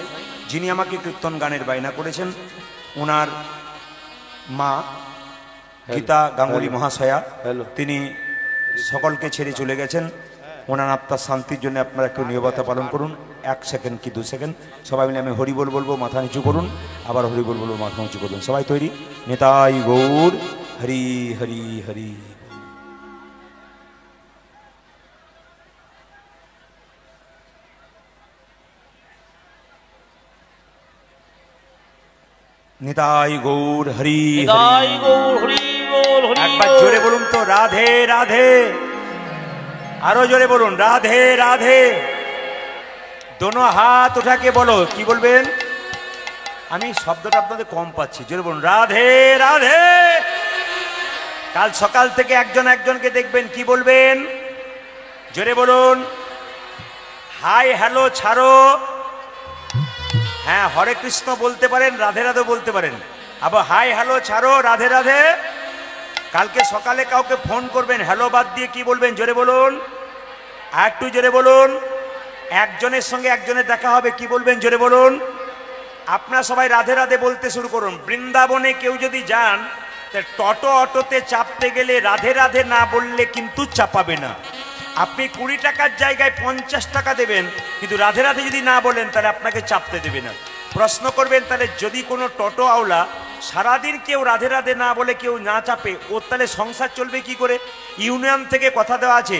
যিনি আমাকে কীর্তন গানের বায়না করেছেন, ওনার মা গীতা গাঙ্গুলি মহাশয়া, তিনি সকলকে ছেড়ে চলে গেছেন। ওনার আত্মার শান্তির জন্য আপনারা একটু নীরবতা পালন করুন, 1 সেকেন্ড কি 2 সেকেন্ড। সবাই মিলে আমি হরিবোল বলবো, মাথা নিচু করুন, আবার হরিবোল বলবো, মাথা নিচু করুন। সবাই তৈরি? নিতাই গৌর হরি হরি হরি। নিতাই গৌর হরি হরি। নিতাই গৌর হরি বল, হরি একবার বল। জোরে বলুন তো, রাধে রাধে। আরো জোরে বলুন, রাধে রাধে। দোনো হাত উঠাকে বলো, কি বলবেন? আমি শব্দটা আপনাদের কম পাচ্ছি, জোরে বলুন, রাধে রাধে। কাল সকাল থেকে একজন একজনকে দেখবেন, কি বলবেন? জোরে বলুন। হাই হ্যালো ছাড়ো। হ্যাঁ, হরে কৃষ্ণ বলতে পারেন, রাধে রাধে বলতে পারেন। আবার হাই হ্যালো ছাড়ো, রাধে রাধে। কালকে সকালে কাউকে ফোন করবেন, হ্যালো বাদ দিয়ে কি বলবেন? জোরে বলুন, আর একটু জোরে বলুন। একজনের সঙ্গে একজনের দেখা হবে, কি বলবেন? জোরে বলুন। আপনারা সবাই রাধে রাধে বলতে শুরু করুন। বৃন্দাবনে কেউ যদি যান, টোটো অটোতে চাপতে গেলে রাধে রাধে না বললে কিন্তু চাপাবে না। আপনি 20 টাকার জায়গায় 50 টাকা দেবেন, কিন্তু রাধে রাধে যদি না বলেন তাহলে আপনাকে চাপতে দেবে না। প্রশ্ন করবেন, তাহলে যদি কোনো টোটো আওলা সারাদিন কেউ রাধে রাধে না বলে কেউ না চাপে, ওর তাহলে সংসার চলবে কি করে? ইউনিয়ন থেকে কথা দেওয়া আছে,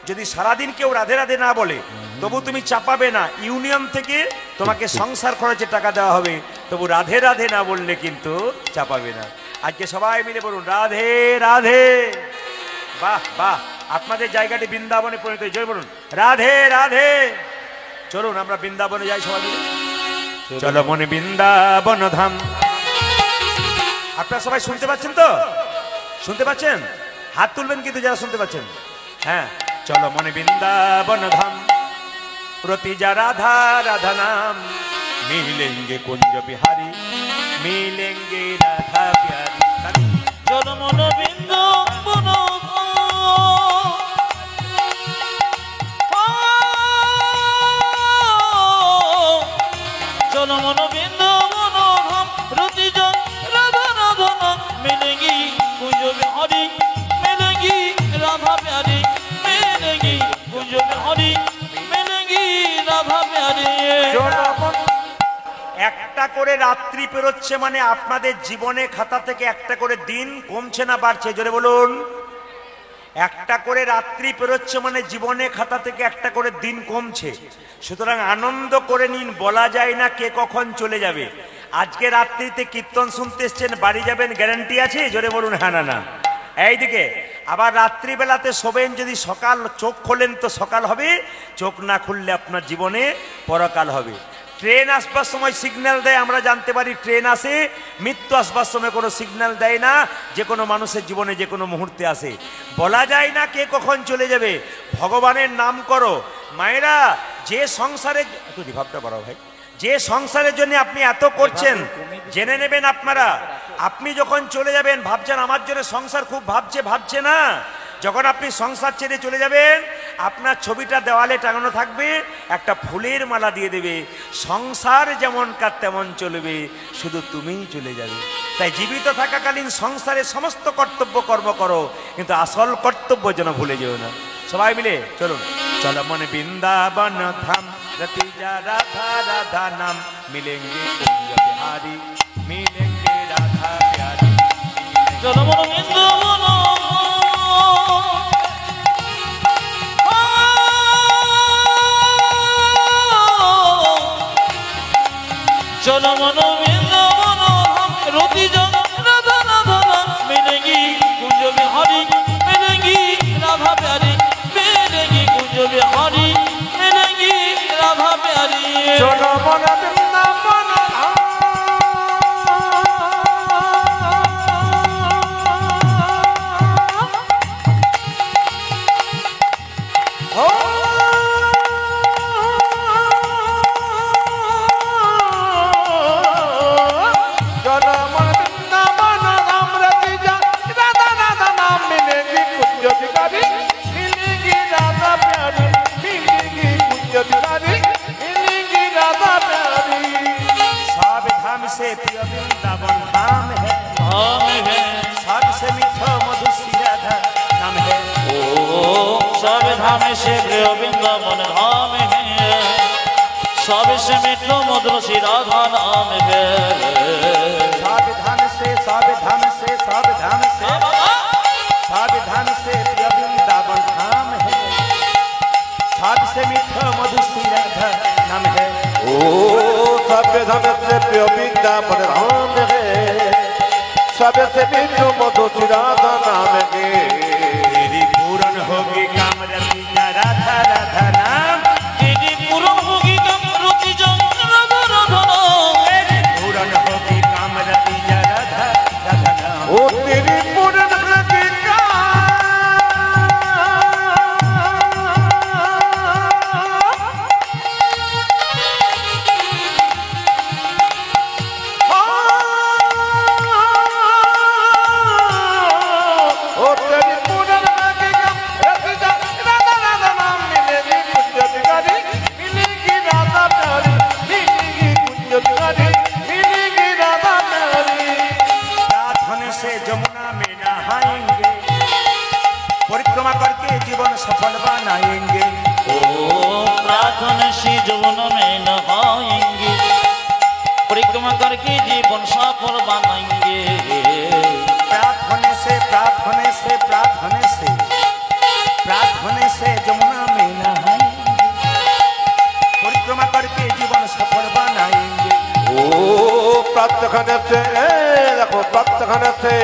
যদি সারাদিন কেউ রাধে রাধে না বলে তবু তুমি চাপাবে না, ইউনিয়ন থেকে তোমাকে সংসার খরচে টাকা দেওয়া হবে, তবু রাধে রাধে না বললে কিন্তু চাপাবে না। আজকে সবাই মিলে বলুন, রাধে রাধে। বাহ বাহ, আপনাদের জায়গাটি বৃন্দাবনে পরিণত হয়েছে। বলুন, রাধে রাধে। চলুন আমরা বৃন্দাবনে যাই সবাই মিলে। চলো মনে বৃন্দাবন ধাম। আপনারা সবাই শুনতে পাচ্ছেন তো? শুনতে পাচ্ছেন? হাত তুলবেন কিন্তু যারা শুনতে পাচ্ছেন। হ্যাঁ, চলো মনে বৃন্দাবন ধাম, প্রতি যা রাধা রাধা নাম, মিলেঙ্গে কুঞ্জ বিহারি, মিলেঙ্গে রাধা প্যারি। চলো মন বৃন্দাবন চলো মন বৃন্দাবন ধাম, রতি জন রাধা রাধা নাম, মিলেঙ্গি কুঞ্জ বিহারি, মিলেঙ্গি রাধা প্যারি, মিলেঙ্গি কুঞ্জ বিহারি, মিলেঙ্গি রাধা প্যারি। একটা করে রাত্রি পেরোচ্ছে মানে আপনাদের জীবনে খাতা থেকে একটা করে দিন কমছে না বাড়ছে? জোরে বলুন। একটা করে রাত্রি পেরোচ্ছে মানে জীবনে খাতা থেকে একটা করে দিন কমছে। সুতরাং আনন্দ করে নিন, বলা যায় না কে কখন চলে যাবে। আজকে রাত্রিতে কীর্তন শুনতে এসছেন, বাড়ি যাবেন গ্যারান্টি আছে? জোরে বলুন হ্যাঁ না না। এইদিকে আবার রাত্রিবেলাতে শোবেন, যদি সকাল চোখ খোলেন তো সকাল হবে, চোখ না খুললে আপনার জীবনে পরকাল হবে। ট্রেন আসবার সময় সিগন্যাল দেয়, আমরা জানতে পারি ট্রেন আসে। মৃত্যু আসবার সময় কোনো সিগন্যাল দেয় না, যে কোনো মানুষের জীবনে যে কোনো মুহূর্তে আসে। বলা যায় না কে কখন চলে যাবে। ভগবানের নাম করো মায়েরা। যে সংসারে, একটু রিভাবটা বাড়াও ভাই, যে সংসারের জন্য আপনি এত করছেন, জেনে নেবেন আপনারা, আপনি যখন চলে যাবেন ভাবছেন আমার জন্য সংসার খুব ভাবছে না। যখন আপনি সংসার ছেড়ে চলে যাবেন, আপনার ছবিটা দেওয়ালে টাঙানো থাকবে, একটা ফুলের মালা দিয়ে দেবে, সংসার যেমন কার তেমন চলবে, শুধু তুমিই চলে যাবে। তাই জীবিত থাকাকালীন সংসারে সমস্ত কর্তব্য কর্ম করো, কিন্তু আসল কর্তব্য যেন ভুলে যেও না। সবাই মিলে চলুন। চলো মনে বৃন্দাবন ধাম, রতি যা রাধা রাধা নাম, মিলেঙ্গে কুঞ্জ বিহারি, মিলেঙ্গে রাধা প্যারি। চলো মন বৃন্দাবন চলো মন বৃন্দাবন ধাম, রতি জন রাধা রাধা নাম, মিলেঙ্গি কুঞ্জ বিহারি, মিলেঙ্গি রাধা প্যারি, মিলেঙ্গি কুঞ্জ বিহারি, মিলেঙ্গি রাধা প্যারি। চলো মন বৃন্দাবন ধাম। ও धाम से प्रिय वृंदावन धाम है सबसे मीठो मधुर श्री राधा नाम है सावधान से सावधान से सावधान से सावधान से प्रिय वृंदावन धाम है सबसे मीठा मधुर श्री राधा नाम है ओ सावधान से प्रिय वृंदावन धाम है सबसे मीठो मधुर श्री राधा नाम है तेरी पूर्ण होगी कामरती राधा राधा नाम तेरी पूर्ण होगी कामरती राधा राधा नाम पूर्ण होगी कामरती राधा राधा नाम ओ तेरी पूर्ण होगी परिक्रमा करके जीवन सफल बनाएंगे ओ प्रार्थना से जीवन में नहाएंगे परिक्रमा करके जीवन सफल बनाएंगे प्रार्थने से प्रार्थने से प्रार्थने से प्रार्थने से जमुना में नहाएंगे परिक्रमा करके जीवन सफल बनाएंगे ओ प्रातःखाने से देखो प्रातःखाने से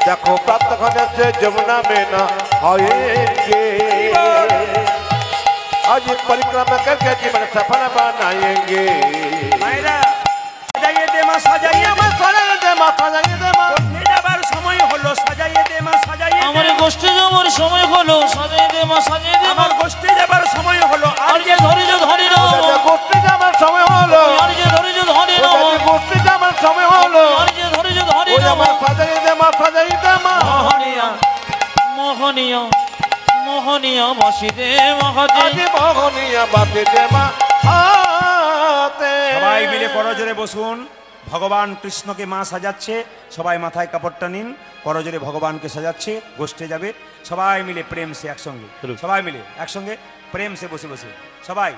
देखो प्रातःखाने से जमुना में नहाएंगे आज परिक्रमा करके जीवन सफल बनाएंगे मायरा সাজাইয়ে দে মা সাজাইয়ে মা সাজাইয়ে দে মা সাজাইয়ে দে মা গোষ্ঠে যাবার সময় হলো সাজাইয়ে দে মা সাজাইয়ে আমার গোষ্ঠে যাবার সময় হলো সাজিয়ে দে মা সাজিয়ে দে আমার গোষ্ঠে যাবার সময় হলো আর যে ধরে নাও গোষ্ঠী যাবার সময় হলো আর যে ধরে নাও গোষ্ঠী যাবার সময় হলো আর যে ধরে ওই নাও আমার সাজাইয়ে দে মা সাজাইয়ে দে মা মোহনিয়া মোহনিয়া মোহনিয়া বাসিদে মহাদে আজি মোহনিয়া বাসি দে মা হাতে সবাই মিলে করজোরে বসুন ভগবান কৃষ্ণকে মা সাজাচ্ছে সবাই মাথায় কাপড়টা নিন করজোরে ভগবানকে সাজাচ্ছে গোষ্ঠে যাবে সবাই মিলে প্রেম সে একসঙ্গে সবাই মিলে একসঙ্গে প্রেম সে বসে বসে সবাই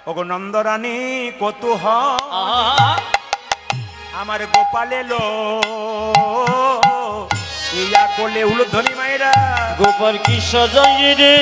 ওগো নন্দরানী কৌতূহল আমার গোপাল এলো ইয়া কোলে উলুধ্বনি মায়েরা গোপাল কি সাজাই রে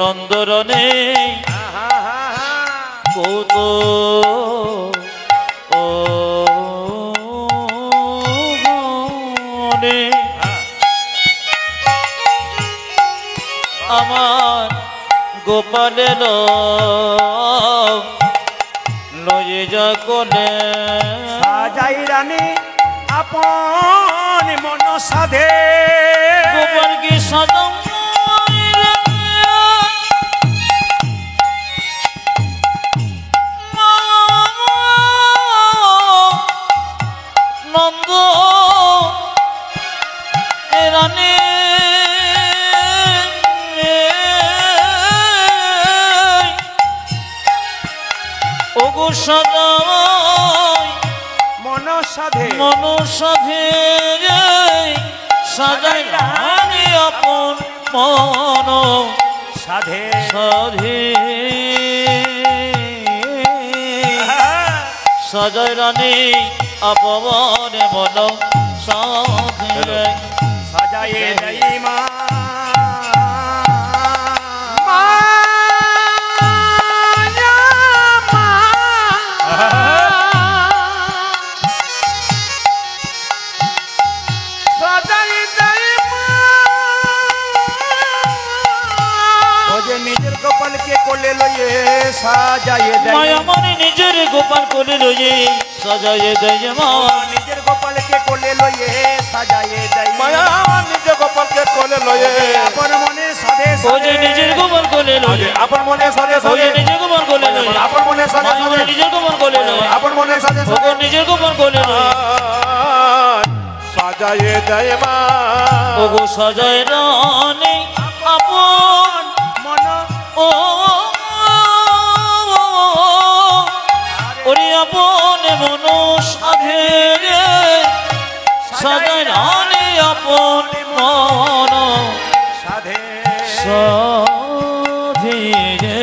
নন্দরনে কত ও আমার গোপালের লয়ে যা কোলে সাজাই রানী আপন মন সাধে গোপাল কি সাজাও নন্দ রানী ওগো সাজাই মন সাধে মন সাধে সাজাই রানী আপন মন সাধে সাধে সাজাই রানী আপন মন সাধে সাজায়ে দেই মা নিজের গোপালকে কোলে লইয়ে সাজায়ে দেয় মায়া মনে নিজের গোপাল কোলে লইয়ে সাজায়ে দেয় মা নিজের গোপালকে কোলে লইয়ে সাজায়ে দেয় মায়া নিজে গোপালকে কোলে লয়ে আপন মনে সাধে সাধে ও যে নিজের গোবর কোলে লই আপন মনে সাজে ও যে নিজের গোবর কোলে লই আপন মনে সাজে ও যে নিজের গোবর কোলে লই আপন মনে সাজে ও নিজের গোবর কোলে লই সাজায়ে দেয় মা ও গো সাজায় রানী আপন মন ও ওরে আপন মন সাধে রে সাজায় রানী আপন মন সাধে সাধে রে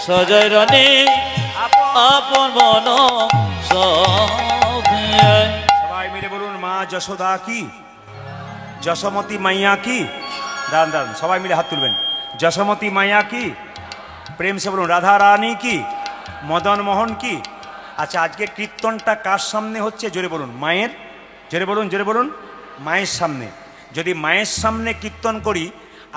সাজায় রানী আপন মন সাধে। সবাই মিলে বলুন মা যশোদা কি, যশোমতী মাইয়া কি। দাঁড়ান দাঁড়ান, সবাই মিলে হাত তুলবেন। যশোমতী মাইয়া কি, প্রেম সে বলুন রাধা রানী কি, মদন মোহন কি। আচ্ছা, আজকে কীর্তনটা কার সামনে হচ্ছে জোরে বলুন? মায়ের। জোরে বলুন, জোরে বলুন। মায়ের সামনে। যদি মায়ের সামনে কীর্তন করি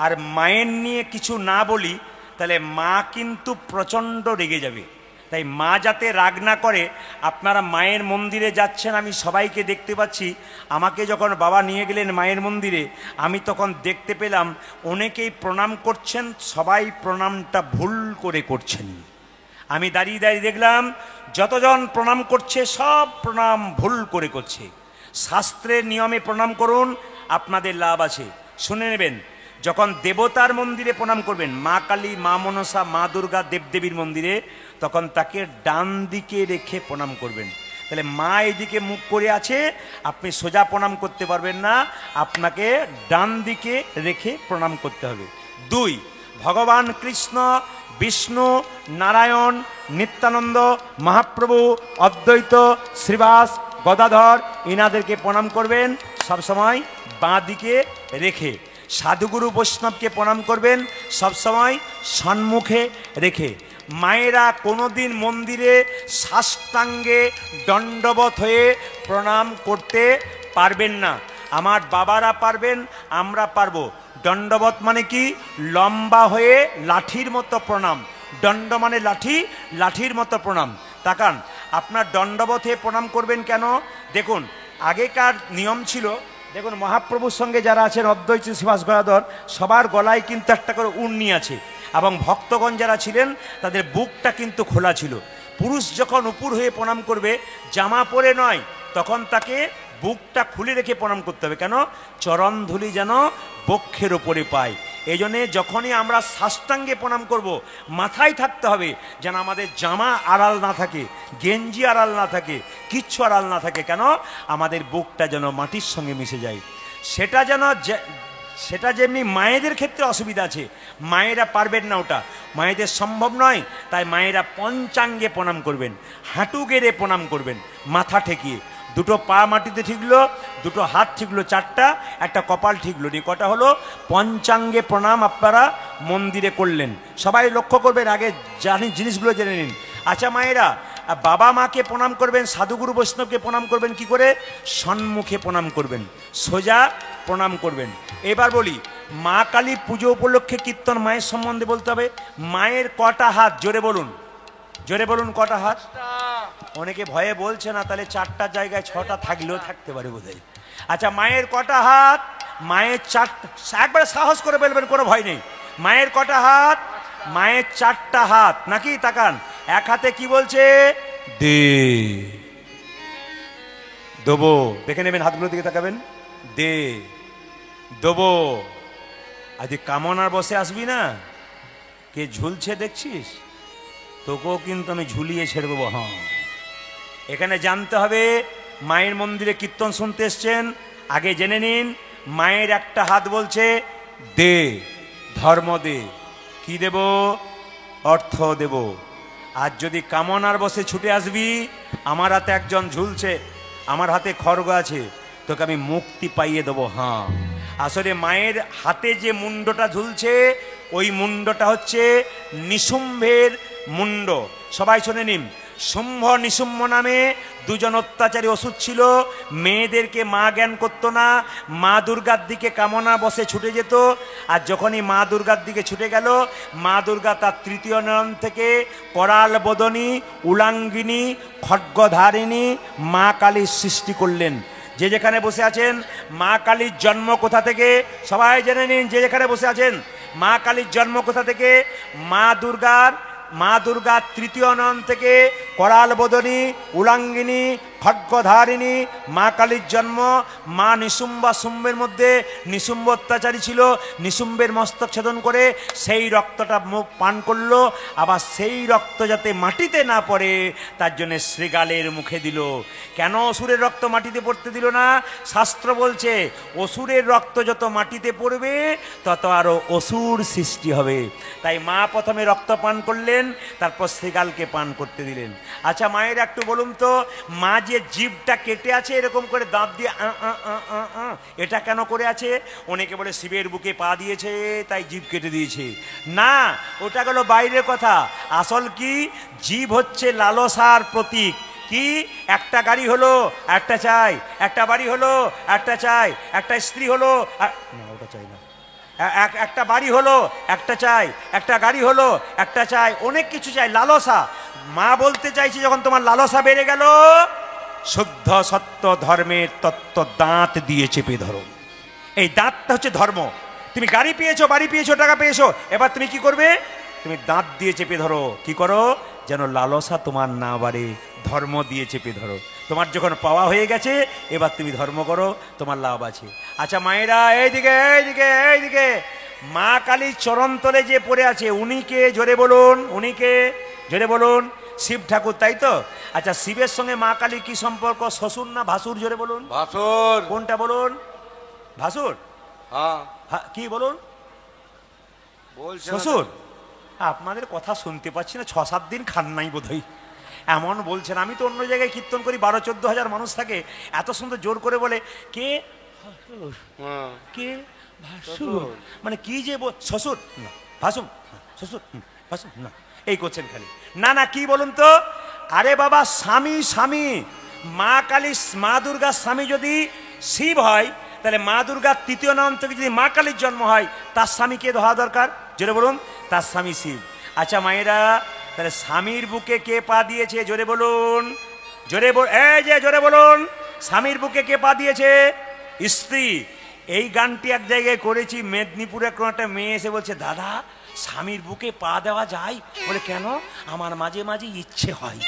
আর মায়ের নিয়ে কিছু না বলি, তাহলে মা কিন্তু প্রচণ্ড রেগে যাবে। তাই মা যাতে রাগ না করে, আপনারা মায়ের মন্দিরে যাচ্ছেন, আমি সবাইকে দেখতে পাচ্ছি। আমাকে যখন বাবা নিয়ে গেলেন মায়ের মন্দিরে, আমি তখন দেখতে পেলাম অনেকেই প্রণাম করছেন, সবাই প্রণামটা ভুল করে করছেন। আমি দাঁড়িয়ে দাঁড়িয়ে দেখলাম যতজন প্রণাম করছে সব প্রণাম ভুল করে করছে। শাস্ত্রের নিয়মে প্রণাম করুন, আপনাদের লাভ আছে। শুনে নেবেন, যখন দেবতার মন্দিরে প্রণাম করবেন, মা কালী, মা মনসা, মা দুর্গা, দেবদেবীর মন্দিরে, তখন তাকে ডান দিকে রেখে প্রণাম করবেন। তাহলে মা এদিকে মুখ করে আছে, আপনি সোজা প্রণাম করতে পারবেন না, আপনাকে ডান দিকে রেখে প্রণাম করতে হবে। 2, ভগবান কৃষ্ণ, বিষ্ণু, নারায়ণ, নিত্যানন্দ, মহাপ্রভু, অদ্বৈত, শ্রীবাস, গদাধর, ইনাদেরকে প্রণাম করবেন সবসময় বাঁ দিকে রেখে। সাধুগুরু বৈষ্ণবকে প্রণাম করবেন সবসময় সম্মুখে রেখে। মায়েরা কোনোদিন মন্দিরে সাষ্টাঙ্গে দণ্ডবত হয়ে প্রণাম করতে পারবেন না। আমার বাবারা পারবেন, আমরা পারবো। দণ্ডবত মানে কি? লম্বা হয়ে লাঠির মতো প্রণাম। দণ্ড মানে লাঠি, লাঠির মতো প্রণাম। তাকান, আপনার দণ্ডবত হয়ে প্রণাম করবেন কেন? দেখুন, আগেকার নিয়ম ছিল, দেখুন মহাপ্রভুর সঙ্গে যারা আছেন, অদ্বৈত, শ্রীবাস, গদাধর, সবার গলায় কিন্তু একটা করে উর্নি আছে, এবং ভক্তগণ যারা ছিলেন তাদের বুকটা কিন্তু খোলা ছিল। পুরুষ যখন উপর হয়ে প্রণাম করবে, জামা পরে নয়, তখন তাকে বুকটা খুলে রেখে প্রণাম করতে হবে। কেন? চরণধুলি যেন বক্ষের ওপরে পায়। এই জন্যে যখনই আমরা সাষ্টাঙ্গে প্রণাম করব, মাথায় থাকতে হবে যেন আমাদের জামা আড়াল না থাকে, গেঞ্জি আড়াল না থাকে, কিচ্ছু আড়াল না থাকে। কেন? আমাদের বুকটা যেন মাটির সঙ্গে মিশে যায়। সেটা যেমনি মায়েদের ক্ষেত্রে অসুবিধা আছে, মায়েরা পারবেন না, ওটা মায়েদের সম্ভব নয়। তাই মায়েরা পঞ্চাঙ্গে প্রণাম করবেন, হাঁটু গেড়ে প্রণাম করবেন, মাথা ঠেকিয়ে। 2 পা মাটিতে ঠিকলো, 2 হাত ঠিকলো, 4টা, একটা কপাল ঠিকলো, নি কটা হলো? পঞ্চাঙ্গে প্রণাম আপনারা মন্দিরে করলেন। সবাই লক্ষ্য করবেন, আগে জিনিসগুলো জেনে নিন। আচ্ছা মায়েরা, বাবা মাকে প্রণাম করবেন, সাধুগুরু বৈষ্ণবকে প্রণাম করবেন কি করে? সম্মুখে প্রণাম করবেন, সোজা প্রণাম করবেন। এবার বলি, মা কালী পুজো উপলক্ষে কীর্তন মায়ের সম্বন্ধে বলতে হবে। মায়ের কটা হাত? জোরে বলুন, জোরে বলুন, কটা হাত? অনেকে ভয়ে বলছে না, তাহলে 4টার জায়গায় 6টা থাকলেও থাকতে পারে বোধহয়। আচ্ছা, মায়ের কটা হাত? মায়ের 4টা। একবারে সাহস করে বলবেন, কোনো ভয় নেই। মায়ের কটা হাত? মায়ের 4টা হাত নাকি? তাকান, এক হাতে কি বলছে? দে, দেবো। দেখে নেবেন, হাতগুলোর দিকে তাকাবেন। দে, দেবো। আজ কামনার বসে আসবি না, কে ঝুলছে দেখছিস? তোকেও কিন্তু আমি ঝুলিয়ে ছেড়ে দেবো। হ্যাঁ, এখানে জানতে হবে, মায়ের মন্দিরে কীর্তন শুনতে এসছেন, আগে জেনে নিন, মায়ের একটা হাত বলছে দে, ধর্ম দে। কি দেব? অর্থ দেব। আর যদি কামনার বসে ছুটে আসবি, আমার হাতে একজন ঝুলছে, আমার হাতে খড়গ আছে, তোকে আমি মুক্তি পাইয়ে দেবো। হ্যাঁ, আসলে মায়ের হাতে যে মুন্ডটা ঝুলছে, ওই মুন্ডটা হচ্ছে নিশুম্ভের মুন্ড। সবাই শুনে নিন, শুম্ভ নিশুম্ভ নামে 2 জন অত্যাচারী অসুর ছিল। মেয়েদেরকে মা জ্ঞান করতো না, মা দুর্গার দিকে কামনা বসে ছুটে যেত। আর যখনই মা দুর্গার দিকে ছুটে গেল, মা দুর্গা তার 3য় নয়ন থেকে করাল বদনী, উলাঙ্গিনী, খड्गধারিণী মা কালীর সৃষ্টি করলেন। যে যেখানে বসে আছেন, মা কালীর জন্ম কোথা থেকে সবাই জেনে নিন। যে যেখানে বসে আছেন, মা কালীর জন্ম কোথা থেকে? মা দুর্গার তৃতীয় নয়ন থেকে করাল বদনী, উলাঙ্গিনী, খड्गধারিণী মা কালীর জন্ম। মা নিশুম্বা শুম্বের মধ্যে নিশুম্ব অত্যাচারী ছিল, নিশুম্বের মস্তক ছেদন করে সেই রক্তটা মুখ পান করলো। আবার সেই রক্ত যাতে মাটিতে না পড়ে তার জন্য শ্রীগালের মুখে দিল। কেন অসুরের রক্ত মাটিতে পড়তে দিল না? শাস্ত্র বলছে অসুরের রক্ত যত মাটিতে পড়বে তত আরো অসুর সৃষ্টি হবে। তাই মা প্রথমে রক্ত পান করলেন, তারপর শ্রীগালকে পান করতে দিলেন। আচ্ছা মায়ের একটু বলুন তো, মা যে জিভটা কেটে আছে এরকম করে দাঁত দিয়ে এটা কেন করে আছে? অনেকে বলে শিবের বুকে পা দিয়েছে তাই জিভ কেটে দিয়েছে। না, ওটা গেল বাইরের কথা। আসল কি, জিভ হচ্ছে লালসার প্রতীক। কি, একটা গাড়ি হলো একটা চাই, একটা বাড়ি হলো একটা চাই, একটা স্ত্রী হলো না ওটা চাই না, একটা বাড়ি হলো একটা চাই, একটা গাড়ি হলো একটা চাই, অনেক কিছু চাই, লালসা। মা বলতে চাইছি যখন তোমার লালসা বেড়ে গেল, শুদ্ধ সত্য ধর্মের তত্ত্ব দাঁত দিয়ে চেপে ধরো। এই দাঁতটা হচ্ছে ধর্ম। তুমি গাড়ি পেয়েছো, বাড়ি পেয়েছো, টাকা পেয়েছো, এবার তুমি কি করবে? তুমি দাঁত দিয়ে চেপে ধরো। কি করো? যেন লালসা তোমার না বাড়ে, ধর্ম দিয়ে চেপে ধরো। তোমার যখন পাওয়া হয়ে গেছে এবার তুমি ধর্ম করো, তোমার লাভ আছে। আচ্ছা মায়েরা এইদিকে এইদিকে এইদিকে, মা কালীর চরণ তলে যে পড়ে আছে উনি কে? জোরে বলুন, উনি কে? জোরে বলুন। শিব ঠাকুর, তাই তো? আচ্ছা শিবের সঙ্গে মা কালীর কি সম্পর্ক? শ্বশুর না ভাসুর? জোরে বলুন। ভাসুর। কোনটা বলুন? ভাসুর? হ্যাঁ কি বলুন? বলছে শ্বশুর? আপনাদের কথা শুনতে পাচ্ছি না, 6-7 দিন খান নাই বোধহয়, এমন বলছেন। আমি তো অন্য জায়গায় কীর্তন করি, 12-14 হাজার মানুষ থাকে, এত সুন্দর জোর করে বলে কে কে ভাসুর, মানে কি যে শ্বশুর না ভাসুর, শ্বশুর ভাসুর না, এই করছেন খালি। না না, কি বলুন তো? আরে বাবা, স্বামী স্বামী, মা কালী মা দুর্গার স্বামী যদি শিব হয়, তাহলে মা দুর্গার তৃতীয় নাম থেকে যদি মা কালীর জন্ম হয়, তার স্বামী কে হওয়া দরকার? জোরে বলুন। তার স্বামী শিব। আচ্ছা মায়েরা, তাহলে স্বামীর বুকে কে পা দিয়েছে? জোরে বলুন, জোরে এই যে জোরে বলুন, স্বামীর বুকে কে পা দিয়েছে? স্ত্রী। এই গানটি এক জায়গায় করেছি, মেদিনীপুরে কোনো একটা মেয়ে এসে বলছে, দাদা স্বামীর বুকে পা দেওয়া যায়? বলে কেন? আমার মাঝে মাঝে ইচ্ছে হয়।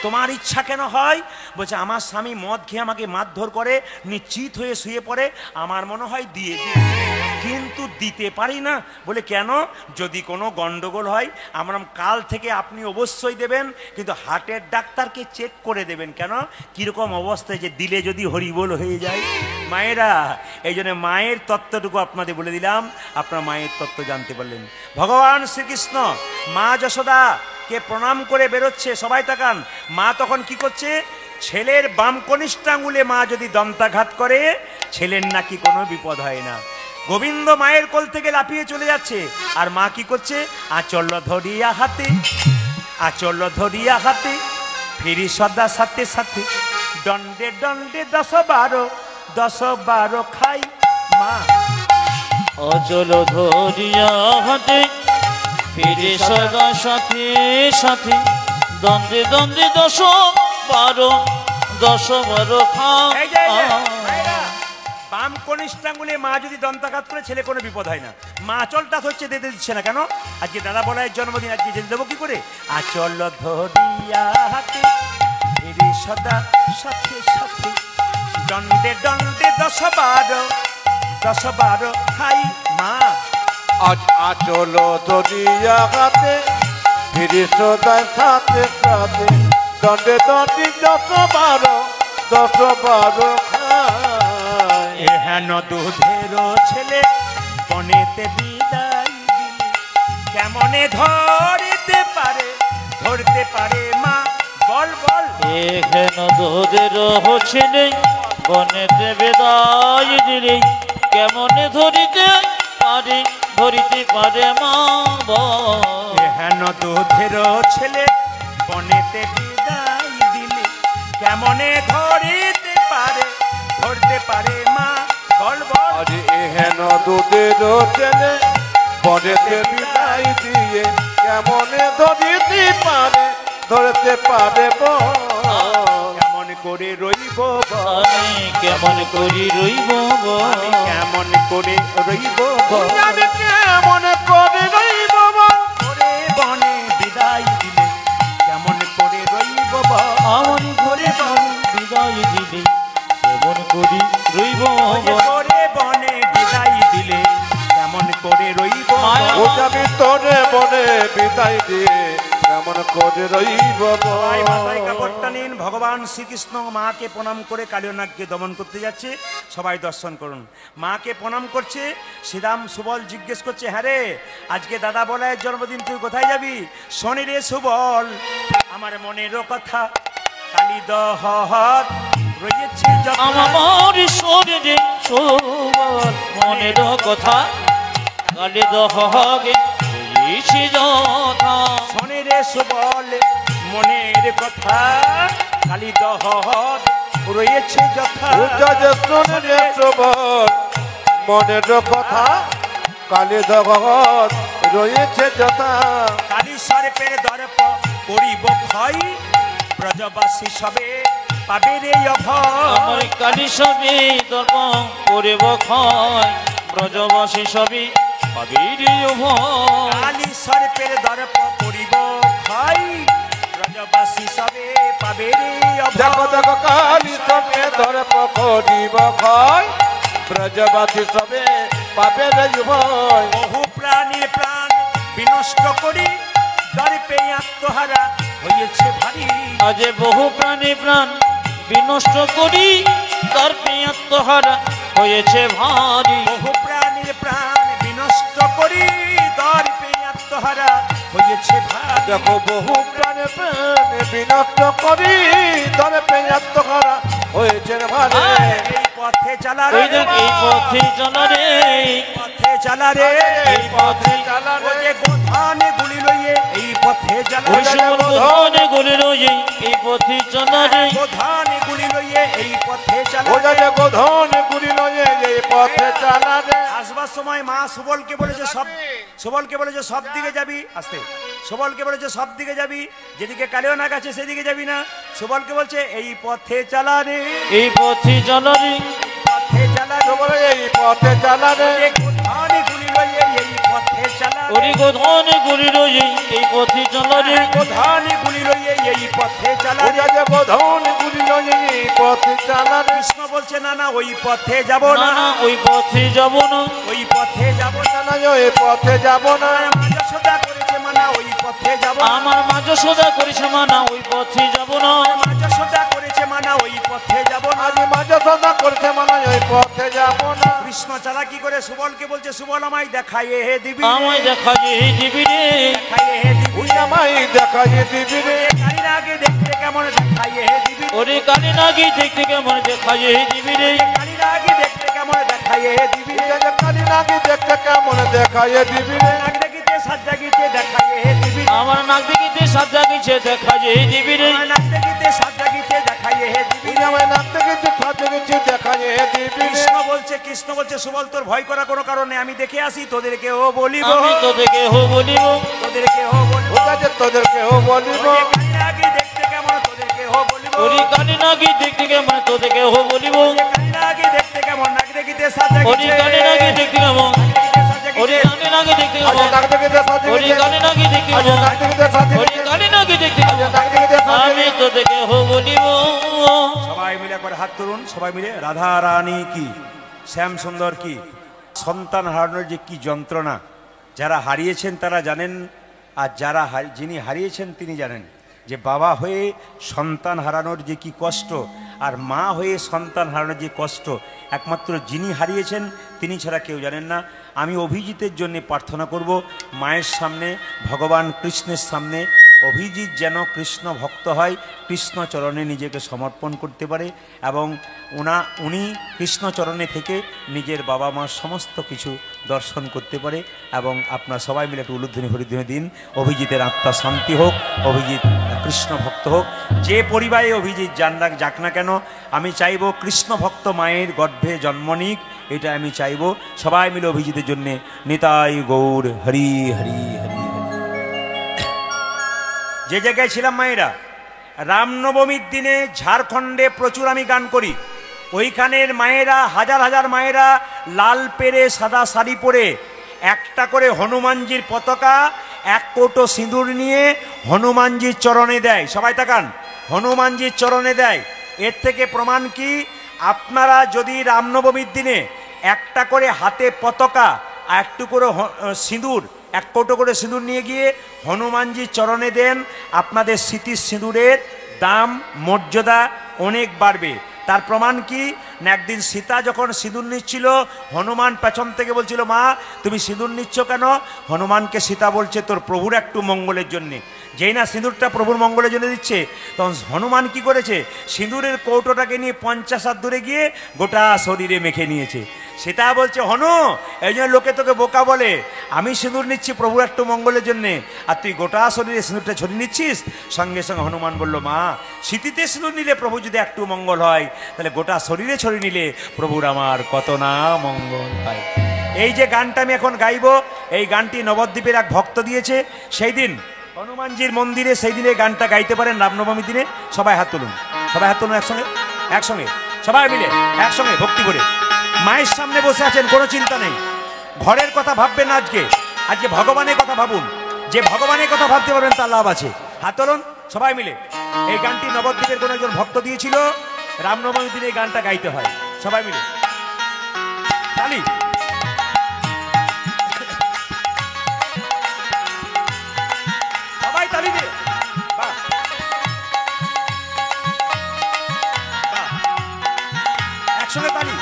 তোমার ইচ্ছা কেন হয়? বলছে আমার স্বামী মদ খেয়ে আমাকে মারধর করে, নিশ্চিত হয়ে শুয়ে পড়ে, আমার মনে হয় দিয়ে দিই, কিন্তু দিতে পারি না। বলে কেন? যদি কোনো গন্ডগোল হয় আমরা কাল থেকে আপনি অবশ্যই দেবেন, কিন্তু হার্টের ডাক্তারকে চেক করে দেবেন। কেন? কীরকম অবস্থায় যে দিলে যদি হরিবোল হয়ে যায়। মায়েরা, এই জন্য মায়ের তত্ত্বটুকু আপনাদের বলে দিলাম, আপনার মায়ের তত্ত্ব জানতে পারলেন। ভগবান শ্রীকৃষ্ণ মা যশোদা কে প্রণাম করে বেরোচ্ছে, সবাই তাকান। মা তখন কি করছে? ছেলের বাম কনিষ্ঠ আঙুলে মা যদি দন্তাঘাত করে, ছেলের নাকি কোনো বিপদ হয় না। গোবিন্দ মায়ের কোল থেকে লাফিয়ে চলে যাচ্ছে, আর মা কি করছে? আঁচল ধরিয়া হাতে, আঁচল ধরিয়া হাতে, ফিরি সদা সাথে সাথে, দণ্ডে দণ্ডে 10-12 খাই মা। অচল ধরিয়া হাতে, ফিরে সদা সাথে সাথে, দ্বন্দ্বে দ্বন্দ্বে 10-12 এই যে, এই যে, খায়। মায়েরা, বাম কনিষ্ঠাঙ্গুলে মা যদি দন্তাঘাত করে ছেলে কোনো বিপদ হয় না। মা আঁচলটা হচ্ছে দিতে দিচ্ছে না কেন? আজকে দাদা বলায়ের জন্মদিন, আজকে যেতে দেবো কি করে? আঁচল ধরিয়া হাতে, ফিরে সদা সাথে সাথে, দণ্ডে দণ্ডে 10-12 খাই মা। আজ আচল দরিয়া হাতে, ফিরি সদায় সাথে সাথে, দণ্ডে দণ্ডে 10-12 খায়। এ হেন দুধের ছেলে বনেতে বিদায় দিলে, কেমনে ধরতে পারে মা? বল বল। এখানে দুধের ছেলে বনেতে বিদায় দিলে, কেমনে ধরিতে পারে মা? বল। হেন দুধের ছেলে বনেতে বিদায় দিলে, কেমনে ধরতে পারে মা? বল বল। আজ এহেন দুধের ছেলে বনেতে বিদায় দিয়ে, কেমনে ধরতে পারে বল। কেমন করে রইব বল? আমি কেমন করি রইব আমি কেমন করে রইব বল? আমি কেমন করে রইব বল? ওরে বনে বিদায় দিলে কেমন করে রইব বল? আমার ঘরে বিদায় দিলে কেমন করি রইব ওরে বনে বিদায় দিলে কেমন করে রইব বল? ও যাবি তোরে বনে বিদায় দিয়ে কেমন করে রইব সবাই মাথায় বল? কাপড়টা নিন। ভগবান শ্রীকৃষ্ণ মাকে প্রণাম করে কালিয়নাগকে দমন করতে যাচ্ছে, সবাই দর্শন করুন। মাকে প্রণাম করছে। শ্রীরাম সুবল জিজ্ঞেস করছে, হ্যাঁ রে, আজকে দাদা বলায়ের জন্মদিন, তুই কোথায় যাবি? শনি রে সুবল, আমার মনেরও কথা কালী দহর রয়েছে যথা। আমার শরীরে সবার মনের কথা কালে দহগে রয়েছে যথা। শনি রে সুবল, মনের কথা কালী দহর রয়েছে যথা। পূজা যে শুনে সবল মনের কথা কালী দহর রয়েছে যথা। কালী সর্পের দর্প করিব ক্ষয়, ব্রজবাসী সবে পাবে রে অভয়। আমার কালী সবে দর্পণ করিব ক্ষয়, ব্রজবাসী সবে পাবি রে ভয়। কালী সর্পের দর্প করিব ক্ষয়, ব্রজবাসী সবে পাবে রে দেখো অভয়। দেখো কালী সবে ধরে পকড়িব ক্ষয়, ব্রজবাসী সবে পাবে রে ভয়। বহু প্রাণীর প্রাণ বিনষ্ট করি, দর্পে আত্মহারা হয়েছে ভারী। আজ বহু প্রাণী প্রাণ বিনষ্ট করি, দর্পে আত্মহারা হয়েছে ভারী। বহু প্রাণীর প্রাণ বিনষ্ট করি, দর্পে আত্মহারা হয়েছে ভারী। দেখো বহু প্রাণে প্রাণে বিনষ্ট করি ধরে পেঁয়াত্ত করা হয়েছে ভারে। এই পথে চালা রে, ওই দেখ এই পথে চলা রে, এই পথে চালা রে, এই পথে চালা ও রে। যে গোধানে গুলি লইয়ে এই পথে চালা ওই রে, সময় ধনে গলে রয়ে এই পথে চলা রে। গোধানে গুলি লইয়ে এই পথে চালা ও রে। যে গোধন গুলি লয়ে এই পথে চালা রে। আসবার সময় মা সুবলকে বলেছে সব দিকে যাবি, আস্তে, সুবলকে বলেছে সব দিকে যাবি, যেদিকে কালিয়নাগ আছে সেদিকে যাবি না। সুবলকে বলছে এই পথে চালা রে, এই পথে চলা রে, পথে চালা রে। বলে এই পথে চালা রে। ওরে গোধানে গুলি লইয়ে এই পথে চালা রে, ওরে গোধনে গলে রয়ে এই পথে চলা রে। গোধানে গুলি লইয়ে এই পথে চালা ও রে। যে গোধন গুলি লয়ে এই পথে চালা রে। কৃষ্ণ বলছে না না ওই পথে যাব না না, না ওই পথে যাব না, ওই পথে যাব না। না ওই পথে যাব না। মা যশোদা করেছে মানা ওই পথে যাব না, আমার মা যশোদা করেছে মানা ওই পথে যাব না। মা যশোদা করেছে মানা ওই পথে যাব না। আজ মাঝে সদা করছে মানে ওই পথে যাব না। কৃষ্ণ চালাকি করে সুবলকে বলছে, সুবল আমায় দেখাইয়ে হে দিবি, আমায় দেখা যে দিবি রে, দেখাইয়ে হে দিবি। তুই আমায় দেখাই দিবি রে। কালির আগে দেখতে কেমন দেখাইয়ে হে দিবি, ওরে কানে নাকি দেখতে কেমন দেখা যে দিবি রে। কালির আগে দেখতে কেমন দেখাইয়ে হে দিবি। তুই যে কালি নাকি দেখতে কেমন দেখাই দিবি রে। নাক দেখিতে সাত জাগিতে দেখাইয়ে হে দিবি, আমার নাক দেখিতে সাত জাগিছে দেখা যে দিবি রে। আমার নাক দেখিতে সাত জাগিতে দেখাইয়ে হে দিবি। তুই আমায় নাক থেকে সাথে কিছু দেখাই দিবি রে। কৃষ্ণ বলছে সুবল তোর ভয় করার কোনো কারণ নেই, আমি দেখে আসি, তোদেরকেও বলিব, আমি তো দেখে হো বলিব, তোদেরকেও বলিব। ও কাজে তোদেরকেও বলিব। ওই যে কালির আগে দেখতে কেমন তোদেরকেও বলিব, ওরে কানে নাকি দেখতে কেমন তো দেখে হো বলিব। কালির আগে দেখতে কেমন নাক দেখিতে সাত ওরে জাগিতে, কানে নাকি দেখতে কেমন, সাত জাগিতে। ওরে কানে নাকি দেখতে আজ কেমন, নাক থেকে সাথে ওরে কানে নাকি দেখতে আজ কেমন, নাক থেকে সাথে ওরে কানে নাকি দেখতে আজ কেমন, নাক থেকে সাথে আমি তো দেখে হো বলিব। সবাই মিলে একবার হাত তুলুন, সবাই মিলে। রাধা রানী কি, শ্যাম সুন্দর কি, সন্তান হারানোর যে কি যন্ত্রণা, যারা হারিয়েছেন তারা জানেন, আর যারা যিনি হারিয়েছেন তিনি জানেন যে বাবা হয়ে সন্তান হারানোর যে কি কষ্ট, আর মা হয়ে সন্তান হারানোর যে কষ্ট একমাত্র যিনি হারিয়েছেন তিনি ছাড়া কেউ জানেন না। আমি অভিজিতের জন্য প্রার্থনা করব, মায়ের সামনে, ভগবান কৃষ্ণের সামনে অভিজিৎ যেন কৃষ্ণ ভক্ত হয়, কৃষ্ণ চরণে নিজেকে সমর্পণ করতে পারে এবং উনি কৃষ্ণ চরণে থেকে নিজের বাবা মার সমস্ত কিছু দর্শন করতে পারে। এবং আপনারা সবাই মিলে একটু উলুধ্বনি হরিধ্বনি দিন। অভিজিতের আত্মা শান্তি হোক, অভিজিৎ কৃষ্ণ ভক্ত হোক। যে পরিবারে অভিজিৎ যাক না কেন, আমি চাইব কৃষ্ণ ভক্ত মায়ের গর্ভে জন্ম নিক, এটা আমি চাইব। সবাই মিলে অভিজিতের জন্যে নিতাই গৌর হরি হরি হরি হরি। যে জায়গায় ছিলাম মায়েরা, রামনবমীর দিনে ঝাড়খণ্ডে প্রচুর আমি গান করি। ওইখানের মায়েরা, হাজার হাজার মায়েরা লাল পেরে সাদা শাড়ি পরে একটা করে হনুমানজির পতাকা, এক কৌটো সিঁদুর নিয়ে হনুমানজির চরণে দেয়। সবাই তাকান, হনুমানজির চরণে দেয়। এর থেকে প্রমাণ কি? আপনারা যদি রামনবমীর দিনে একটা করে হাতে পতাকা আর একটু করে সিঁদুর, এক কৌটো করে সিঁদুর নিয়ে গিয়ে হনুমানজির চরণে দেন, আপনাদের স্মৃতির সিঁদুরের দাম, মর্যাদা অনেক বাড়বে। তার প্রমাণ কি না, একদিন সীতা যখন সিঁদুর নিচ্ছিল, হনুমান পেছন থেকে বলছিল, মা তুমি সিঁদুর নিচ্ছ কেন? হনুমানকে সীতা বলছে, তোর প্রভুর একটু মঙ্গলের জন্যে। যেই না সিঁদুরটা প্রভুর মঙ্গলের জন্য দিচ্ছে, তখন হনুমান কি করেছে, সিঁদুরের কৌটোটাকে নিয়ে 50 হাত দূরে গিয়ে গোটা শরীরে মেখে নিয়েছে। সীতা বলছে, হনু এই জন্য লোকে তোকে বোকা বলে, আমি সিঁদুর নিচ্ছি প্রভুর একটু মঙ্গলের জন্যে, আর তুই গোটা শরীরে সিঁদুরটা ছড়িয়ে নিচ্ছিস। সঙ্গে সঙ্গে হনুমান বলল, মা স্মৃতিতে সিঁদুর নিলে প্রভু যদি একটু মঙ্গল হয়, তাহলে গোটা শরীরে ছড়িয়ে নিলে প্রভুর আমার কত না মঙ্গল হয়। এই যে গানটা আমি এখন গাইব, এই গানটি নবদ্বীপের এক ভক্ত দিয়েছে। সেই দিন হনুমানজির মন্দিরে সেই দিনে গানটা গাইতে পারেন রামনবমীর দিনে। সবাই হাত তুলুন, সবাই হাত তুলুন একসঙ্গে, একসঙ্গে সবাই মিলে একসঙ্গে ভক্তি করে। মায়ের সামনে বসে আছেন, কোনো চিন্তা নেই, ঘরের কথা ভাববেন না। আজকে আজকে ভগবানের কথা ভাবুন, যে ভগবানের কথা ভাবতে পারবেন তার লাভ আছে। হাত তুলুন সবাই মিলে। এই গানটি নবদ্বীপের কোনো একজন ভক্ত দিয়েছিল, রামনবমীর দিনে এই গানটা গাইতে হয়। সবাই মিলে তালি। সবাই তালি দিয়ে, বাহ বাহ, একসঙ্গে তালি।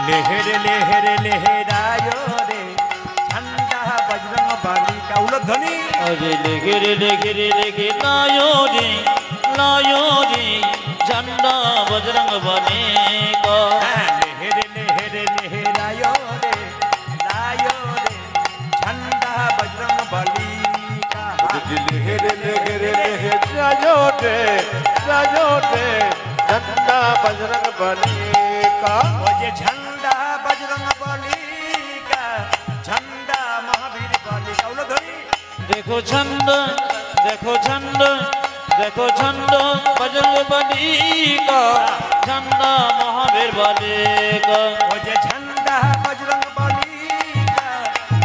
লেহেরে লেহেরে লেহেরায় রে ঝান্ডা বজরং বালি কা উলধ্বনি। আরে লেগে রে লেগে রে লেগে লায়ো রে ঝান্ডা বজরং বনে কা। লেহেরে লেহেরে লেহেরায় রে লায়ো রে ঝান্ডা বজরং বালি কা। লেহেরে লেহেরে লেহেরায়ো রে ঝন্ডা বজরং বলি কা। ও যে ঝান্ডা বজরং বলি কা, ঝান্ডা মহাবীর বলি কা উলধ্বনি। দেখো ছন্দ দেখো ছন্দ দেখো ছন্দ বজরং বলি কা, ঝান্ডা মহাবীর বলি কা। ও যে ঝান্ডা বজরং বলি কা,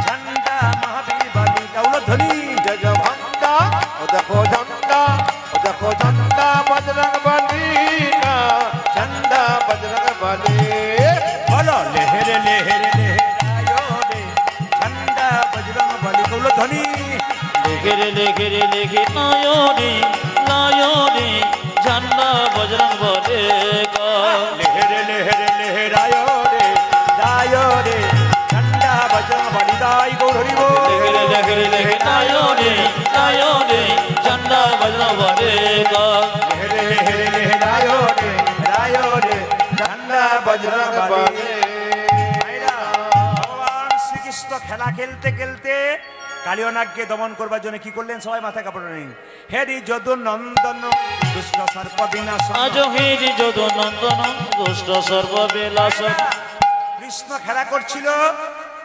ঝান্ডা মহাবীর বলি কা উলধ্বনি। জয় জয় ভক্তা, ও দেখো ঝন্ডা, ও দেখো ঝন্ডা বজরং বলি কা, ঝন্ডা বজরং বলি। বলো লেহেরে লেহেরে লেহেরায় রে ঝান্ডা বজরং বলি কা উলধ্বনি। লেগে রে লেগে রে লেগে লায়ো রে ঝান্ডা বজরং বলে কা। লেহেরে লেহেরে লেহেরায় রে ঝান্ডা বজরং বলি দাই গৌর হরি বল। লেগে রে লেগে রে লেগে লায়ো রে ঝান্ডা বজরং বলে কা। লেহেরে লেহেরে লেহেরায় রে ঝান্ডা বজরং বলি। ভাইরা, ভগবান শ্রীকৃষ্ণ খেলা খেলতে খেলতে কালিয়নাগকে দমন করবার জন্য কি করলেন? সবাই মাথায় কাপড় নিন। হেরি যদু নন্দন দুষ্ট সর্প বিনাশ। আজ হেরি যদু নন্দন দুষ্ট সর্ববিলাস। কৃষ্ণ খেলা করছিল,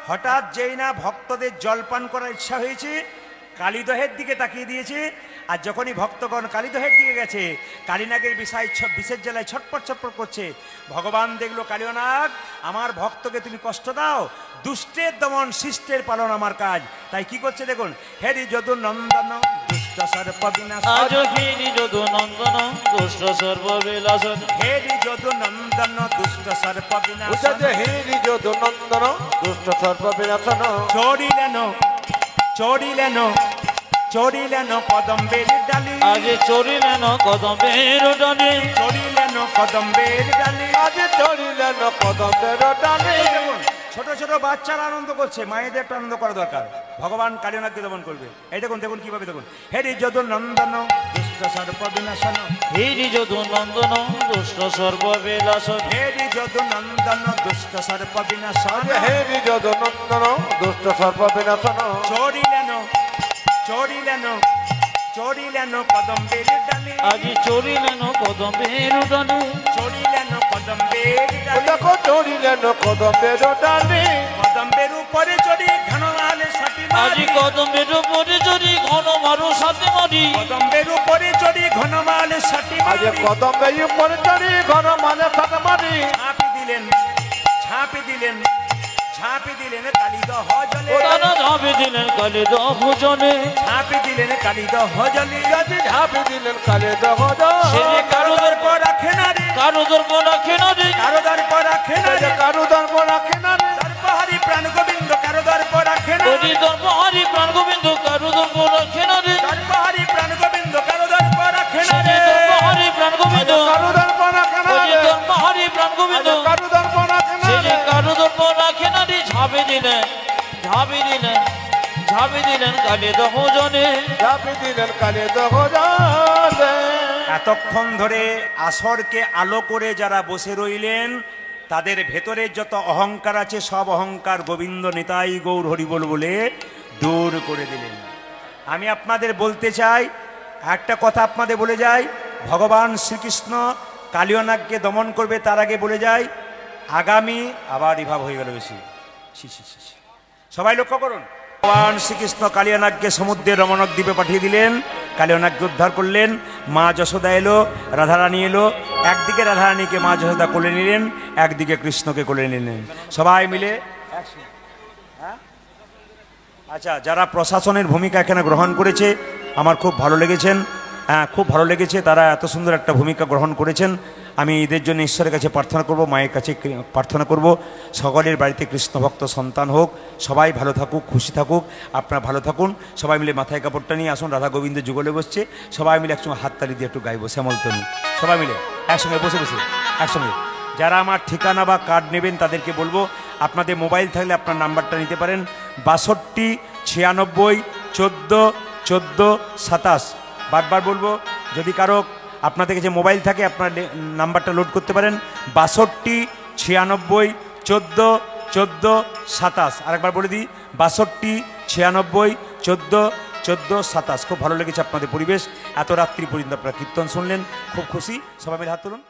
হঠাৎ যেই না ভক্তদের জলপান করার ইচ্ছা হয়েছে, কালীদহের দিকে তাকিয়ে দিয়েছে। আর যখনই ভক্তগণ কালীদহের দিকে গেছে, কালীনাগের বিষের জ্বালায় ছটপট ছটপট করছে। ভগবান দেখলো, কালীনাগ আমার ভক্তকে তুমি কষ্ট দাও, দুষ্টের দমন শিষ্টের পালন আমার কাজ। তাই কি করছে দেখুন, হেরি যদু নন্দন দুষ্ট সর্প বিনাশ। আজ হেরি যদু নন্দন দুষ্ট সর্ববিলাস। হেরি যদু নন্দন দুষ্ট সর্প বিনাশ। হেরি যদু নন্দন দুষ্ট সর্প বিনাশন। চড়িলেন চড়িলেন চড়িলেন কদম্বের ডালি। আজ চড়িলেন কদমের ডালে। চড়িলেন কদম্বের ডালি। আজ চড়িলেন কদমের ডালে। ছোট ছোট বাচ্চারা আনন্দ করছে, মায়েদের একটু আনন্দ করা দরকার। ভগবান কালীনাগকে দমন করবে। এই দেখুন দেখুন কিভাবে, দেখুন হেরি যদু নন্দন দুষ্ট সর্প বিনাশন। হেরি যদু নন্দন দুষ্ট সর্ববিলাস। হেরি যদু নন্দন দুষ্ট সর্প বিনাশন। হেরি যদু নন্দন দুষ্ট সর্প বিনাশন। চড়িলেন চড়িলেন চড়িলেন কদম্বের ডালে, আজি চড়িলেন কদমের ডালে, চড়িলেন কদম্বের ও ডালে, দেখো চড়িলেন কদম্বের ডালে, কদম্বের উপরে চড়ি ঘনমাল সাথী আজি মারি, কদমের উপরে চড়ি ঘন মারো সাথে মারি, কদম্বের উপরে চড়ি ঘনমাল সাথী আজ মারি, কদম্বের উপরে চড়ি ঘন মানে থাকা মারি, ঝাঁপি দিলেন, ঝাঁপি দিলেন, ঝাঁপি দিলেন কালিদহ জলে, তারা ঝাঁপে দিলেন কালে দহ জনে, ঝাঁপি দিলেন কালিদহ জলে, যদি ঝাঁপি দিলেন কালে দহ সে যে কারো দর্প রাখে না রে, কারো দর্প রাখে না রে, কারো দর্প রাখে না রে, কারু দর্প রাখে না রে, দর্পহারি প্রাণ গোবিন্দ কারো দর্প রাখে না ওরি রে, দর্প হারি প্রাণ গোবিন্দ কারো দর্প রাখে না রে, দর্পহারি প্রাণ গোবিন্দ কারো দর্প রাখে না সে যে রে, দর্প হারি প্রাণ গোবিন্দ, কারু দর্প রাখে না ওই যে রে, দর্প হারি প্রাণ গোবিন্দ, কারু দর্প রাখে না সে যে রে, কারো দর্প রাখে না রে, ঝাঁপে দিলেন, ঝাঁপে দিলেন, ঝাঁপে দিলেন কালে দহ জনে, ঝাঁপি দিলেন কালে দহ জলে। এতক্ষণ ধরে আসরকে আলো করে যারা বসে রইলেন তাদের ভেতরে যত অহংকার আছে সব অহংকার গোবিন্দ নিতাই গৌর হরিবল বলে দূর করে দিলেন। আমি আপনাদের বলতে চাই, একটা কথা আপনাদের বলে যাই, ভগবান শ্রীকৃষ্ণ কালিয়নাগকে দমন করবে তার আগে বলে যাই আগামী আবার রিভাব হয়ে গেল বেশি, ছি, ছি, ছি, ছি। সবাই লক্ষ্য করুন, ভগবান শ্রীকৃষ্ণ কালিয়নাগকে সমুদ্রের রমণক দ্বীপে পাঠিয়ে দিলেন, কালিয়নাগকে উদ্ধার করলেন, মা যশোদা এলো, রাধারানী এলো, একদিকে রাধারানীকে মা যশোদা কোলে নিলেন, একদিকে কৃষ্ণকে কোলে নিলেন, সবাই মিলে হ্যাঁ? আচ্ছা, যারা প্রশাসনের ভূমিকা এখানে গ্রহণ করেছে আমার খুব ভালো লেগেছেন, হ্যাঁ খুব ভালো লেগেছে, তারা এত সুন্দর একটা ভূমিকা গ্রহণ করেছেন। আমি এদের জন্য ঈশ্বরের কাছে প্রার্থনা করব, মায়ের কাছে প্রার্থনা করব, সকলের বাড়িতে কৃষ্ণ ভক্ত সন্তান হোক, সবাই ভালো থাকুক, খুশি থাকুক, আপনারা ভালো থাকুন। সবাই মিলে মাথায় কাপড়টা নিয়ে আসুন, রাধা গোবিন্দ যুগলে বসছে, সবাই মিলে একসঙ্গে হাততালি দিয়ে একটু গাইবো শ্যামলতনু, সবাই মিলে একসঙ্গে বসে বসে একসঙ্গে। যারা আমার ঠিকানা বা কার্ড নেবেন তাদেরকে বলবো, আপনাদের মোবাইল থাকলে আপনার নাম্বারটা নিতে পারেন 62 96 14 14 27। বারবার বলবো, যদি কারো আপনাদের কাছে মোবাইল থাকে আপনার নাম্বারটা লোড করতে পারেন 62 96 14 14 27। আরেকবার বলে দিই 62 96 14 14 27। খুব ভালো লেগেছে আপনাদের পরিবেশ, এত রাত্রি পর্যন্ত আপনারা কীর্তন শুনলেন, খুব খুশি, সবাই মিলে হাত তুলুন।